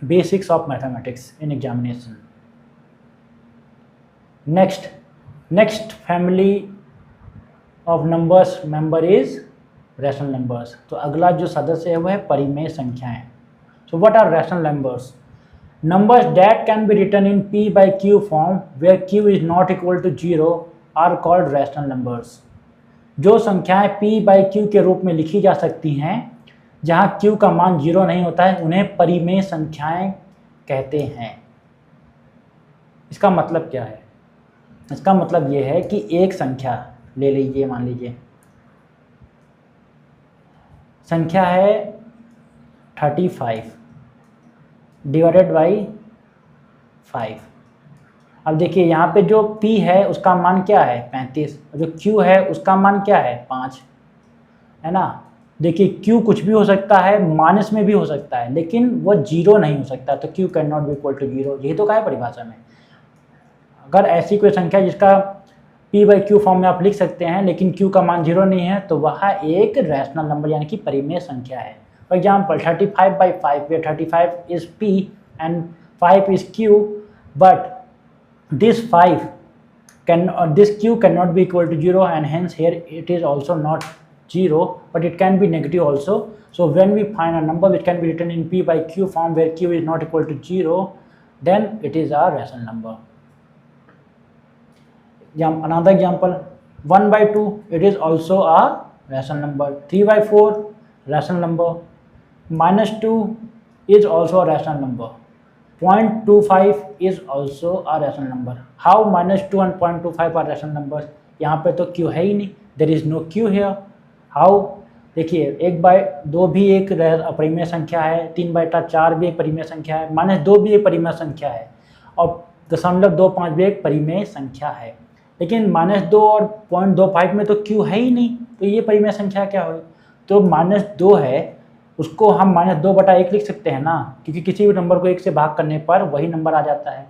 Speaker 1: basics of mathematics in examination. Next family of numbers member is rational numbers. तो अगला जो सदस्य है वह है परिमेय संख्याएं। So what are rational numbers? Numbers that can be written in p by q form where q is not equal to 0 are called rational numbers. जो संख्याएं p by q के रूप में लिखी जा सकती हैं जहाँ q का मान 0 नहीं होता है उन्हें परिमेय संख्याएं कहते हैं। इसका मतलब क्या है, इसका मतलब ये है कि एक संख्या ले लीजिए, मान लीजिए संख्या है 35 डिवाइडेड बाई 5। अब देखिए यहाँ पे जो p है उसका मान क्या है 35, और जो q है उसका मान क्या है 5, है ना। देखिए q कुछ भी हो सकता है, माइनस में भी हो सकता है, लेकिन वो 0 नहीं हो सकता, तो q can not be equal to 0। यही तो कहा है परिभाषा में। अगर ऐसी कोई संख्या जिसका p बाई q फॉर्म में आप लिख सकते हैं लेकिन q का मान 0 नहीं है तो वह एक रैशनल नंबर यानी कि परिमेय संख्या है। For example 35 by 5 where 35 is p and 5 is q, but this q cannot be equal to 0 and hence here it is also not 0, but it can be negative also. So when we find a number which can be written in p by q form where q is not equal to 0, then it is a rational number. Another example, 1 by 2, it is also a rational number. 3 by 4, rational number. Minus 2 is also a rational number. 0.25 is also a rational number. How minus 2 and 0.25 are rational numbers? यहाँ पे तो q है ही नहीं, there is no q here. How? देखिए 1/2 भी एक परिमेय संख्या है, 3/4 भी एक परिमेय संख्या है, -2 भी एक परिमेय संख्या है, और 0.25 भी एक परिमेय संख्या है। लेकिन -2 और 0.25 में तो q है ही नहीं, तो ये परिमेय संख्या क्या हुई? तो -2 है, उसको हम -2/1 लिख सकते हैं ना, क्योंकि किसी भी नंबर को 1 से भाग करने पर वही नंबर आ जाता है।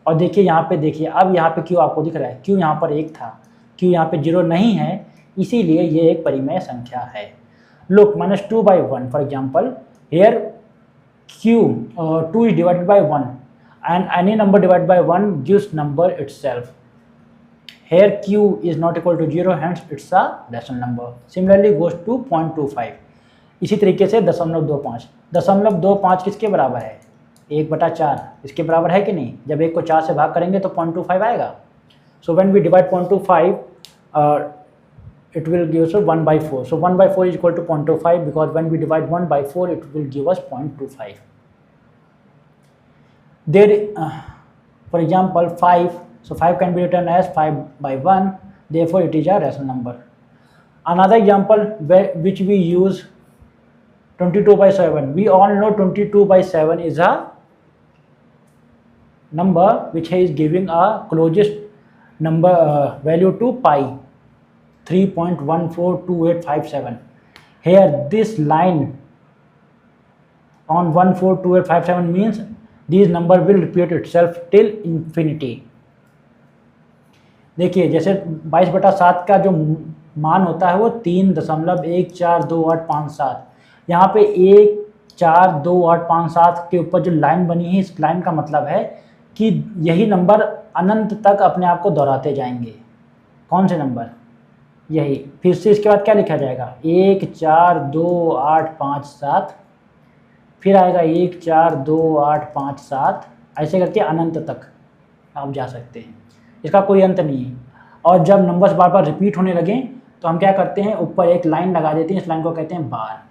Speaker 1: और देखिए यहाँ पे, देखिए अब यहाँ पे q आपको दिख रहा है, q यहाँ पर 1 था, q यहाँ पे 0 नहीं है, इसीलिए ये एक परिमेय संख्या है। Look, -2 by 1, for example, here q 2 is divided by 1 and any number divided by 1 gives number itself. Here q is not equal to 0, hence it's a rational number. Similarly goes to 0.25. इसी तरीके से 0.25 किसके बराबर है? 1/4 इसके बराबर है कि नहीं? जब 1 को 4 से भाग करेंगे तो 0.25 आएगा. So when we divide 0.25 it will give us 1/4. So 1/4 is equal to 0.25 because when we divide 1/4 it will give us 0.25. There, for example 5, so 5 can be written as 5/1, therefore it is a rational number. Another example which we use 22/7. We all know 22/7 is a number which is giving a closest number value to pi, 3.142857. Here this line on 142857 means this number will repeat itself till infinity. देखिए जैसे 22/7 का जो मान होता है वो 3.1428557. यहाँ पे 1428557 के ऊपर जो लाइन बनी है, इस लाइन का मतलब है कि यही नंबर अनंत तक अपने आप को दोहराते जाएंगे. कौन से नंबर? यही. फिर से इसके बाद क्या लिखा जाएगा? 1428557, फिर आएगा 1428557, ऐसे करके अनंत तक आप जा सकते हैं. इसका कोई अंत नहीं है. और जब नंबर्स बार बार रिपीट होने लगें तो हम क्या करते हैं, ऊपर एक लाइन लगा देते हैं. इस लाइन को कहते हैं bar.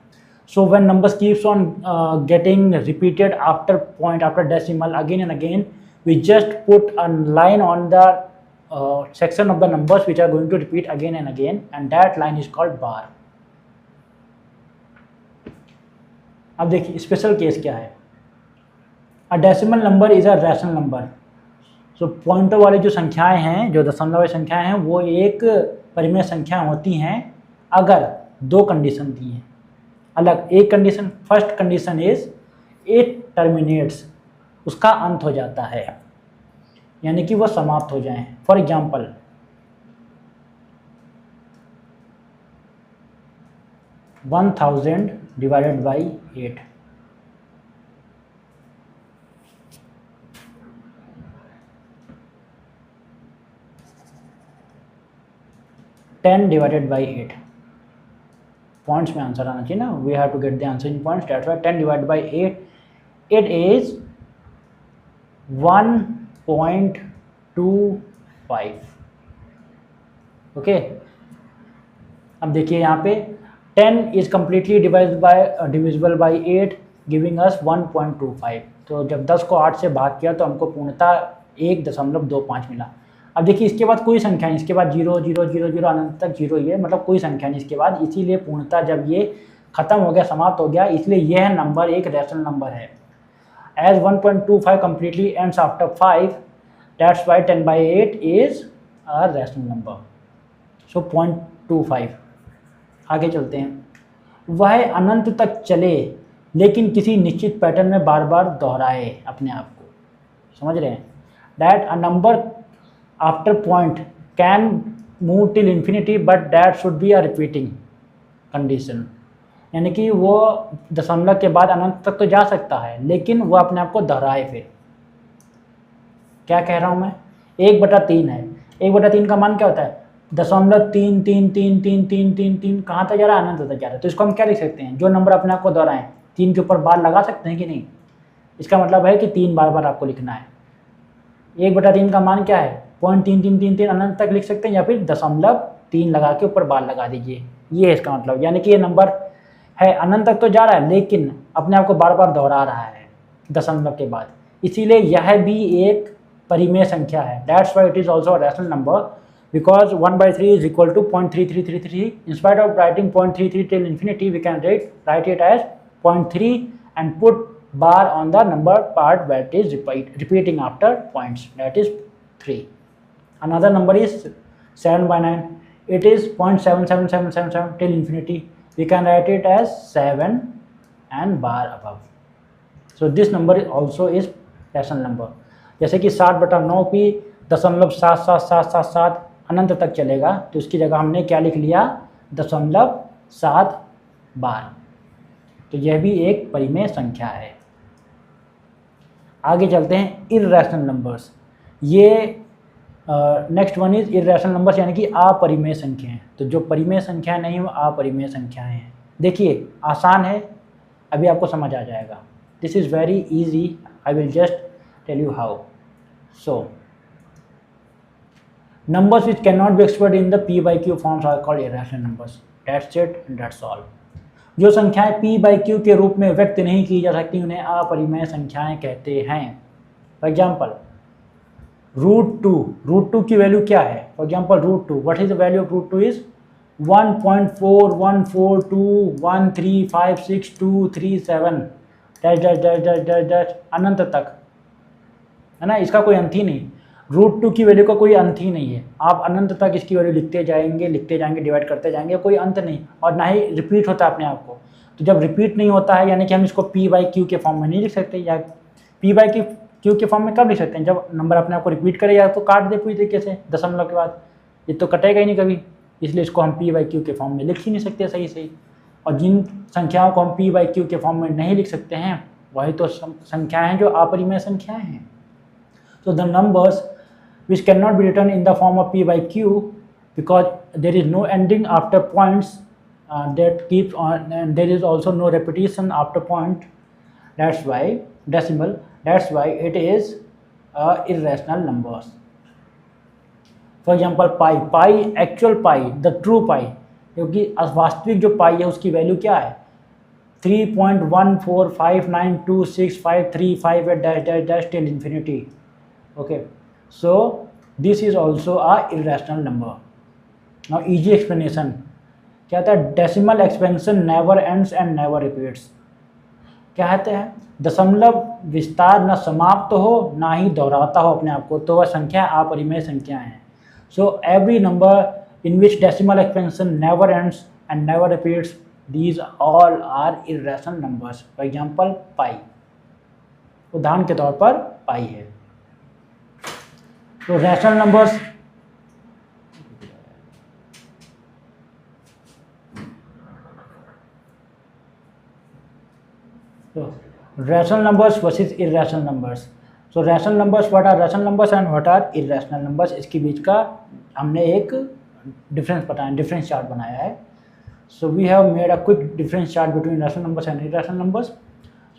Speaker 1: So when numbers keeps on getting repeated after point, after decimal, again and again, we just put a line on the section of the numbers which are going to repeat again and again, and that line is called bar. अब देखिए special case क्या है. A decimal number is a rational number. So pointer वाली जो संख्याएं हैं, जो दशमलव वाली संख्याएं हैं, वो एक परिमेय संख्या होती हैं अगर दो कंडीशन दी हैं. अलग एक condition, first condition is it terminates, उसका अंत हो जाता है, यानी कि वो समाप्त हो जाए. For example 1000 divided by 8. Ten divided by 8. Points में आंसर आना चाहिए ना. We have to get the answer in points. That's why 10 divided by 8, it is 1.25. Okay. अब देखिए यहाँ पे 10 is completely divisible by 8 giving us 1.25. तो जब 10 को 8 से भाग किया तो हमको पूर्णतः 1.25 मिला. अब देखिए इसके बाद कोई संख्या नहीं, इसके बाद 0 0 0 0 अनंत तक 0 ही है, मतलब कोई संख्या नहीं इसके बाद. इसीलिए पूर्णतः जब ये खत्म हो गया, समाप्त हो गया, इसलिए यह नंबर एक रैशनल नंबर है. As 1.25 completely ends after 5, that's why 10/8 is a rational number. So 0.25. आगे चलते हैं. वह अनंत तक चले लेकिन किसी निश्चित पैटर्न में बार बार दोहराए अपने आप को. समझ रहे हैं? That a number after point can move till infinity, but that should be a repeating condition. यानी कि वो दशमलव के बाद अनंत तक तो जा सकता है, लेकिन वो अपने आप को दोहराए. फिर क्या कह रहा हूँ मैं? 1/3 है. 1/3 का मान क्या होता है? 0.3333333 कहाँ तक जा रहा है? अनंत तक जा रहा है. तो इसको हम क्या लिख सकते हैं? जो नंबर अपने आप को दोहराएं, 3 के ऊपर बार लगा सकते हैं कि नहीं? इसका मतलब है कि 3 बार बार आपको लिखना है. 1/3 का मान क्या है? 0.3333 अनंत तक लिख सकते हैं, या फिर 0.3 लगा के ऊपर बार लगा दीजिए. ये है इसका मतलब. यानी कि ये नंबर है अनंत तक तो जा रहा है, लेकिन अपने आप को बार बार दोहरा रहा है दशमलव के बाद. इसीलिए यह भी एक परिमेय संख्या है. That's why it is also a rational number, because 1/3 is equal to 0.3333. In spite of writing 0.33 till infinity, we can write it as 0.3 and put bar on the number part that is repeating after points, that is 3. Another number is 7/9. It is 0.77777 till infinity. We can write it as 7 and bar above. So this number also is rational number. जैसे कि 60/9 भी 0.77777 अनंत तक चलेगा, तो इसकी जगह हमने क्या लिख लिया? 0.7 बार. तो यह भी एक परिमेय संख्या है. आगे चलते हैं इर्रेशनल नंबर्स. ये next one is irrational numbers, यानी कि अपरिमेय संख्याएं. तो जो परिमेय संख्याएं नहीं वो अपरिमेय संख्याएं हैं. देखिए आसान है, अभी आपको समझ आ जाएगा. This is very easy. I will just tell you how. So numbers which cannot be expressed in the p by q forms are called irrational numbers. That's it and that's all. जो संख्याएं p by q के रूप में व्यक्त नहीं की जा सकती उन्हें अपरिमेय संख्याएं कहते हैं. फॉर एग्जाम्पल √2 की वैल्यू क्या है? For example √2, what is the value of √2 is 1.4142135623 dash dash dash dash dash dash अनंत तक, है ना. इसका कोई अंत ही नहीं. √2 की वैल्यू का कोई अंत ही नहीं है. आप अनंत तक इसकी वैल्यू लिखते जाएंगे, डिवाइड करते जाएंगे, कोई अंत नहीं. और ना ही रिपीट होता है अपने आप को. तो जब रिपीट नहीं होता है यानी कि हम इसको p बाई क्यू के फॉर्म में नहीं लिख सकते. या p बाई क्यू के फॉर्म में कब लिख सकते हैं? जब नंबर अपने आप को रिपीट करे या तो काट दे पूरी तरीके से दशमलव के बाद. ये तो कटेगा ही नहीं कभी, इसलिए इसको हम p बाई क्यू के फॉर्म में लिख ही नहीं सकते सही से. और जिन संख्याओं को हम p बाई क्यू के फॉर्म में नहीं लिख सकते हैं वही तो संख्याएं हैं जो अपरिमेय संख्याएं हैं. So the numbers which cannot be written in the form of p by q because there is no ending after points that keeps on, and there is also no repetition after point. That's why decimal. That's why it is irrational numbers. For example, pi, actual pi, the true pi, क्योंकि वास्तविक जो पाई है उसकी value क्या है? 3.145926535 dash dash dash till infinity. Okay, so this is also a irrational number. Now easy explanation क्या होता है? Decimal expansion never ends and never repeats. क्या कहते हैं? दशमलव विस्तार न समाप्त हो ना ही दोहराता हो अपने आप को, तो वह संख्या अपरिमेय संख्या है. So every number in which decimal expansion never ends and never repeats, these all are irrational numbers. For example, pi, उदाहरण के तौर पर पाई है. तो rational numbers rational numbers versus irrational numbers. So rational numbers, what are rational numbers and what are irrational numbers, इसके बीच का हमने एक डिफरेंस बताया, डिफरेंस चार्ट बनाया है. So we have made a quick difference chart between rational numbers and irrational numbers.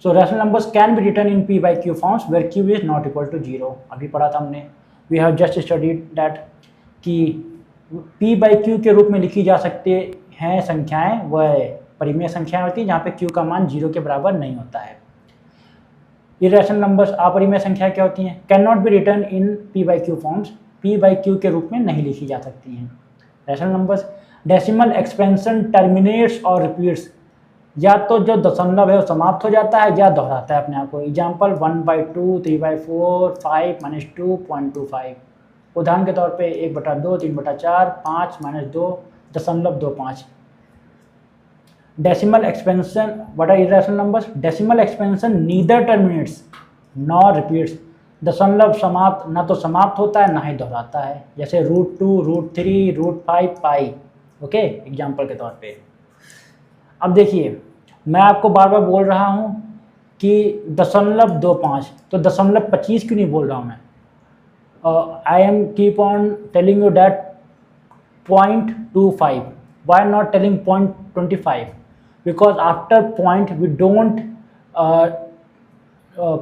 Speaker 1: So rational numbers can be written in p by q forms where q is not equal to 0. अभी पढ़ा था हमने. We have just studied that कि p by q के रूप में लिखी जा सकते हैं संख्याएं वह परिमेय संख्याएं होती हैं जहाँ पे q का मान 0 के बराबर नहीं होता है. इरैशनल नंबर्स अपरिमेय संख्याएं क्या होती हैं? Can not be written in p by q forms, p by q के रूप में नहीं लिखी जा सकती हैं. Rational numbers decimal expansion terminates और रिपीट्स, या तो जो दशमलव है वो समाप्त हो जाता है या दोहराता है अपने आप को. एग्जाम्पल 1/2, 3/4, 5 - 2.25. उदाहरण के तौर पे 1/2, 3/4, 5-2.25. Decimal expansion, what are irrational numbers? Decimal expansion neither terminates nor repeats, दशमलव समाप्त ना तो समाप्त होता है ना ही दोहराता है. जैसे √2, √3, √5, पाई. ओके, एग्जाम्पल के तौर पे. अब देखिए मैं आपको बार बार बोल रहा हूँ कि 0.25, तो 0.25 क्यों नहीं बोल रहा हूँ मैं? I am keep on telling you that 0.25. Why not telling 0.25? Because after point we don't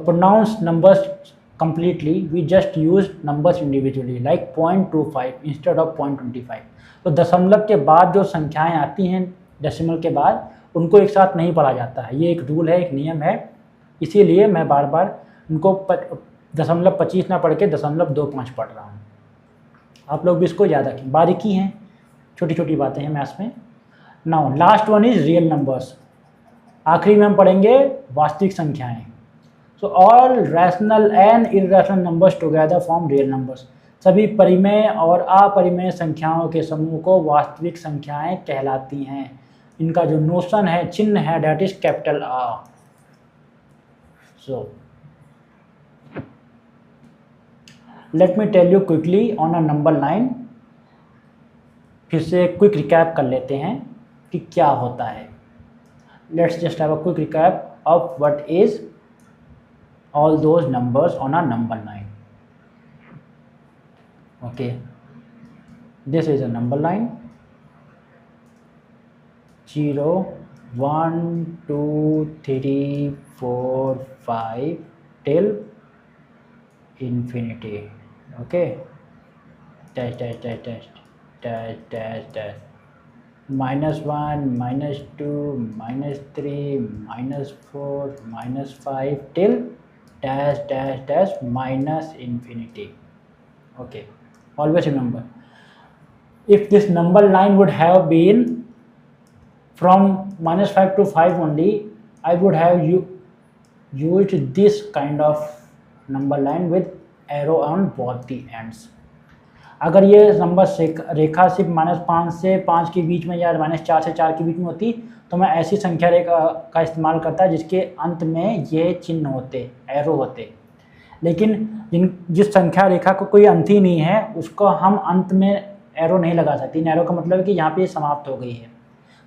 Speaker 1: pronounce numbers completely, we just use numbers individually like 0.25 instead of 0.25. तो दशमलव के बाद जो संख्याएं आती हैं डेसिमल के बाद उनको एक साथ नहीं पढ़ा जाता है. ये एक रूल है, एक नियम है. इसीलिए मैं बार बार उनको 0.25 ना पढ़ के 0.25 पढ़ रहा हूँ. आप लोग भी इसको याद रखें. बारीकी हैं, छोटी छोटी बातें हैं मैथ्स में. Now last one is real numbers. आखिरी में हम पढ़ेंगे वास्तविक संख्याएं. So all rational and irrational numbers together form real numbers. सभी परिमेय और अपरिमेय संख्याओं के समूह को वास्तविक संख्याएं कहलाती हैं. इनका जो नोशन है, चिन्ह है, that is capital R. So let me tell you quickly on a number line. फिर से क्विक रिकैप कर लेते हैं कि क्या होता है. Let's just have a quick recap of what is all those numbers on a number line. Okay, this is a number line. 0, 1, 2, 3, 4, 5 till infinity. Okay, dash dash dash dash dash dash dash -1 -2 -3 -4 -5 till dash dash dash minus infinity. Okay, always remember, if this number line would have been from -5 to 5 only, I would have used this kind of number line with arrow on both the ends. अगर ये number रेखा सिर्फ -5 से 5 के बीच में या -4 से 4 के बीच में होती तो मैं ऐसी संख्या रेखा का इस्तेमाल करता जिसके अंत में ये चिन्ह होते, एरो होते। लेकिन जिस संख्या रेखा को कोई अंत ही नहीं है उसको हम अंत में एरो नहीं लगा सकते। इन एरो का मतलब है कि यहाँ पे समाप्त हो गई है।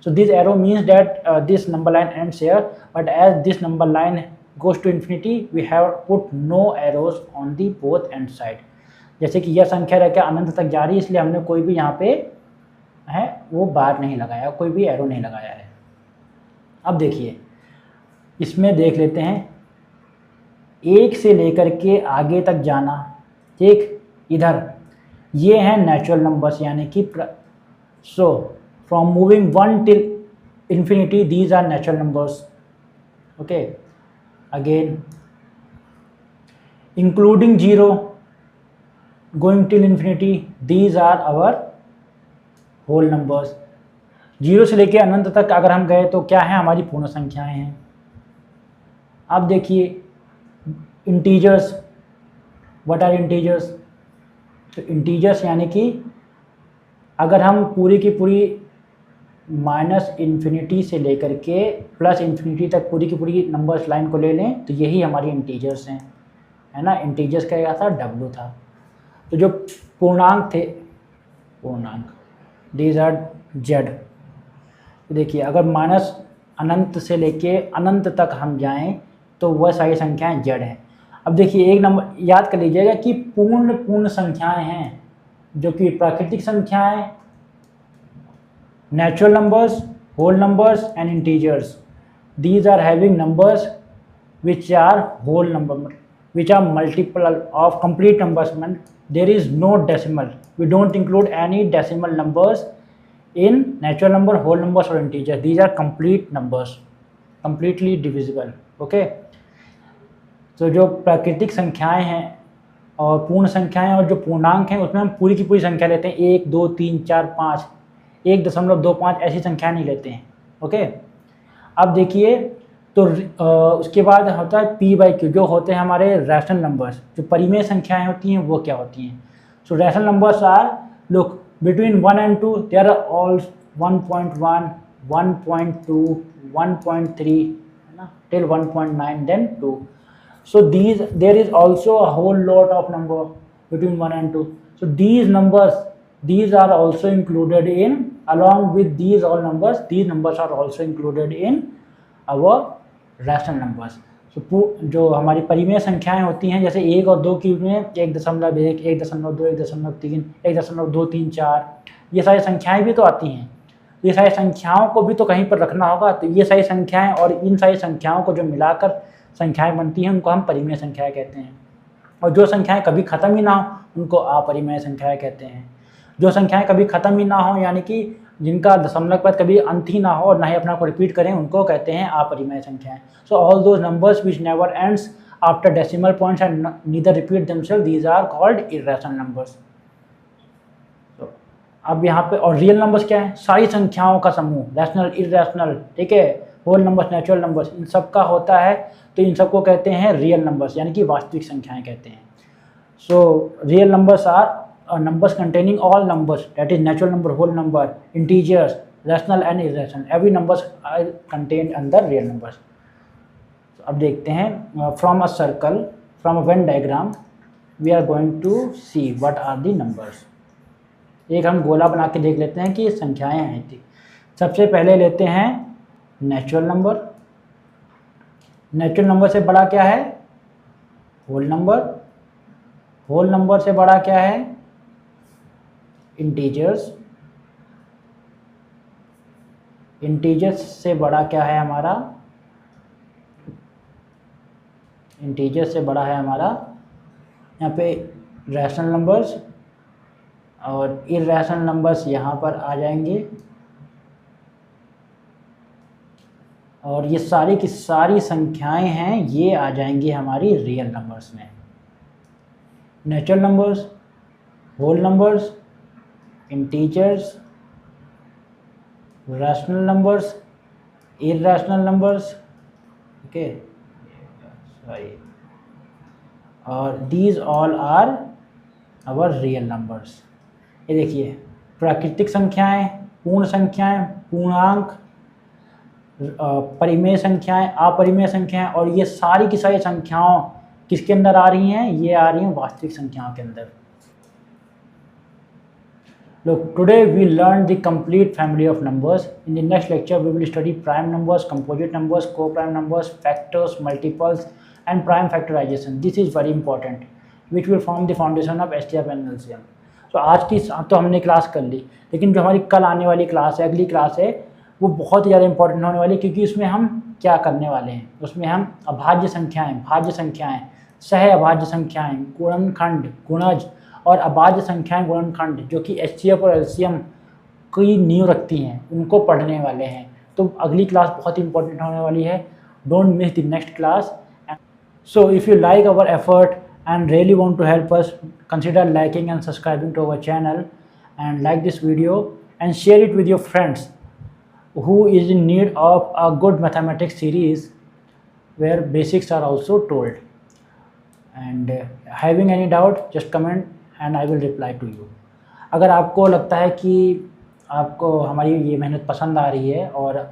Speaker 1: So this arrow means that this number line ends here, but as this number line goes to infinity we have put no arrows on the both end side. जैसे कि यह संख्या रेखा अनंत तक जा रही है इसलिए हमने कोई भी यहाँ पे है वो बार नहीं लगाया, कोई भी एरो नहीं लगाया है। अब देखिए इसमें देख लेते हैं, 1 से लेकर के आगे तक जाना, ठीक, इधर ये हैं नेचुरल नंबर्स यानी कि so from moving 1 till infinity these are natural numbers. Okay, again including 0 going till infinity these are our whole numbers. 0 से लेके अनंत तक अगर हम गए तो क्या है, हमारी पूर्ण संख्याएं हैं। अब देखिए इंटीजर्स, व्हाट आर इंटीजर्स? तो इंटीजर्स यानी कि अगर हम पूरी की पूरी -∞ से लेकर के +∞ तक पूरी की पूरी नंबर्स लाइन को ले लें तो यही हमारी इंटीजर्स हैं, है ना। इंटीजर्स का क्या था, W था। तो जो पूर्णांक थे, पूर्णांक दीज आर Z। देखिए अगर अनंत से लेके अनंत तक हम जाएं तो वह सारी संख्याएं Z हैं। अब देखिए एक नंबर याद कर लीजिएगा कि पूर्ण संख्याएं हैं जो कि प्राकृतिक संख्याएं, natural numbers, whole numbers and integers. These are having numbers which are whole number, which are multiple of complete numbers. There is no decimal. We don't include any decimal numbers in natural number, whole numbers or integers. These are complete numbers, completely divisible. Okay. तो जो प्राकृतिक संख्याएं हैं और पूर्ण संख्याएं और जो पूर्णांक हैं उसमें हम पूरी की पूरी संख्या लेते हैं, 1 2 3 4 5, 1.25 ऐसी संख्या नहीं लेते हैं। ओके, अब देखिए तो उसके बाद होता है P/Q, जो होते हैं हमारे रैशनल नंबर्स। जो परिमेय संख्याएं होती हैं वो क्या होती हैं? So rational numbers are, look, between 1 and 2 there are all 1.1, 1.2, 1.3, है ना, till 1.9 then 2. So there is also a whole lot of number between 1 and 2. So these numbers, these are also included in, along with these all numbers, these numbers are also included in our rational numbers. So जो हमारी परिमेय संख्याएं होती हैं जैसे 1 और 2 की में 1.1, 1.2, 1.3, 1.234, ये सारी संख्याएं भी तो आती हैं। ये सारी संख्याओं को भी तो कहीं पर रखना होगा, तो ये सारी संख्याएं और इन सारी संख्याओं को जो मिलाकर संख्याएं बनती हैं उनको हम परिमेय संख्याएं कहते हैं। और जो संख्याएं कभी ख़त्म ही ना हो उनको अपरिमेय संख्याएं कहते हैं। जो संख्याएं कभी ख़त्म ही ना हो यानी कि जिनका दशमलव पद कभी अंत ही ना हो और ना ही अपना को रिपीट करें उनको कहते हैं अपरिमेय संख्याएं। So all those numbers which never ends after decimal points and neither repeat themselves, these are called irrational numbers. अब यहाँ पे और रियल नंबर्स क्या है? सारी संख्याओं का समूह, रैशनल, इर्रेशनल, ठीक है, होल नंबर्स, नेचुरल नंबर्स, इन सब का होता है, तो इन सबको कहते हैं रियल नंबर्स यानी कि वास्तविक संख्याएं कहते हैं। So real numbers are numbers containing all numbers, that is natural number, whole number, integers, rational and irrational, every numbers are contained under real numbers. So, अब देखते हैं from a circle, from a Venn diagram we are going to see what are the numbers. एक हम गोला बना के देख लेते हैं कि संख्याएं हैं थी। सबसे पहले लेते हैं नेचुरल नंबर। नेचुरल नंबर से बड़ा क्या है? Whole number. होल नंबर से बड़ा क्या है? इंटीजर्स। इंटीजर्स से बड़ा क्या है हमारा? इंटीजर से बड़ा है हमारा, यहाँ पे रैशनल नंबर्स, और इर्रेशनल नंबर्स यहाँ पर आ जाएंगे, और ये सारी की सारी संख्याएं हैं ये आ जाएंगी हमारी रियल नंबर्स में। Natural numbers, whole numbers, integers, rational numbers, irrational numbers, okay, sorry, और these all are our real numbers. ये देखिए, प्राकृतिक संख्याएं, पूर्ण संख्याएं, पूर्णांक, परिमेय संख्याएं, अपरिमेय संख्याएं, और ये सारी की सारी संख्याओं किसके अंदर आ रही हैं? ये आ रही हैं वास्तविक संख्याओं के अंदर। Look, today we learned the complete family of numbers. In the next lecture, we will study prime numbers, composite numbers, co-prime numbers, factors, multiples, and prime factorization. This is very important, which will form the foundation of STF and LCM. So आज की तो हमने class कर ली, लेकिन जो हमारी कल आने वाली क्लास है, अगली क्लास है, वो बहुत ही ज़्यादा इंपॉर्टेंट होने वाली है, क्योंकि उसमें हम क्या करने वाले हैं? उसमें हम अभाज्य संख्याएं, भाज्य संख्याएं, सह अभाज्य संख्याएं, गुणनखंड, गुणज और अभाज्य संख्याएं, गुणनखंड, जो कि एचसीएफ और एलसीएम की नींव रखती हैं, उनको पढ़ने वाले हैं। तो अगली क्लास बहुत ही इंपॉर्टेंट होने वाली है। Don't miss the next class. So if you like our effort and really want to help us, consider liking and subscribing to our channel, and like this video and share it with your friends who is in need of a good mathematics series where basics are also told. And having any doubt, just comment and I will reply to you. अगर आपको लगता है कि आपको हमारी ये मेहनत पसंद आ रही है और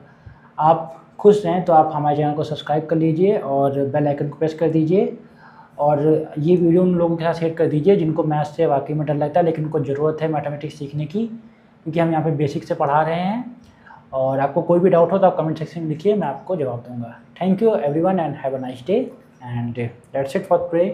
Speaker 1: आप खुश हैं, तो आप हमारे चैनल को सब्सक्राइब कर लीजिए और बेल आइकन को प्रेस कर दीजिए, और ये वीडियो उन लोगों के साथ शेयर कर दीजिए जिनको मैथ्स से वाकई में डर लगता है, लेकिन उनको ज़रूरत है मैथमेटिक्स सीखने की, क्योंकि हम यहाँ पे बेसिक से पढ़ा रहे हैं। और आपको कोई भी डाउट हो तो आप कमेंट सेक्शन में लिखिए, मैं आपको जवाब दूंगा। Thank you everyone and have a nice day, and that's it for today.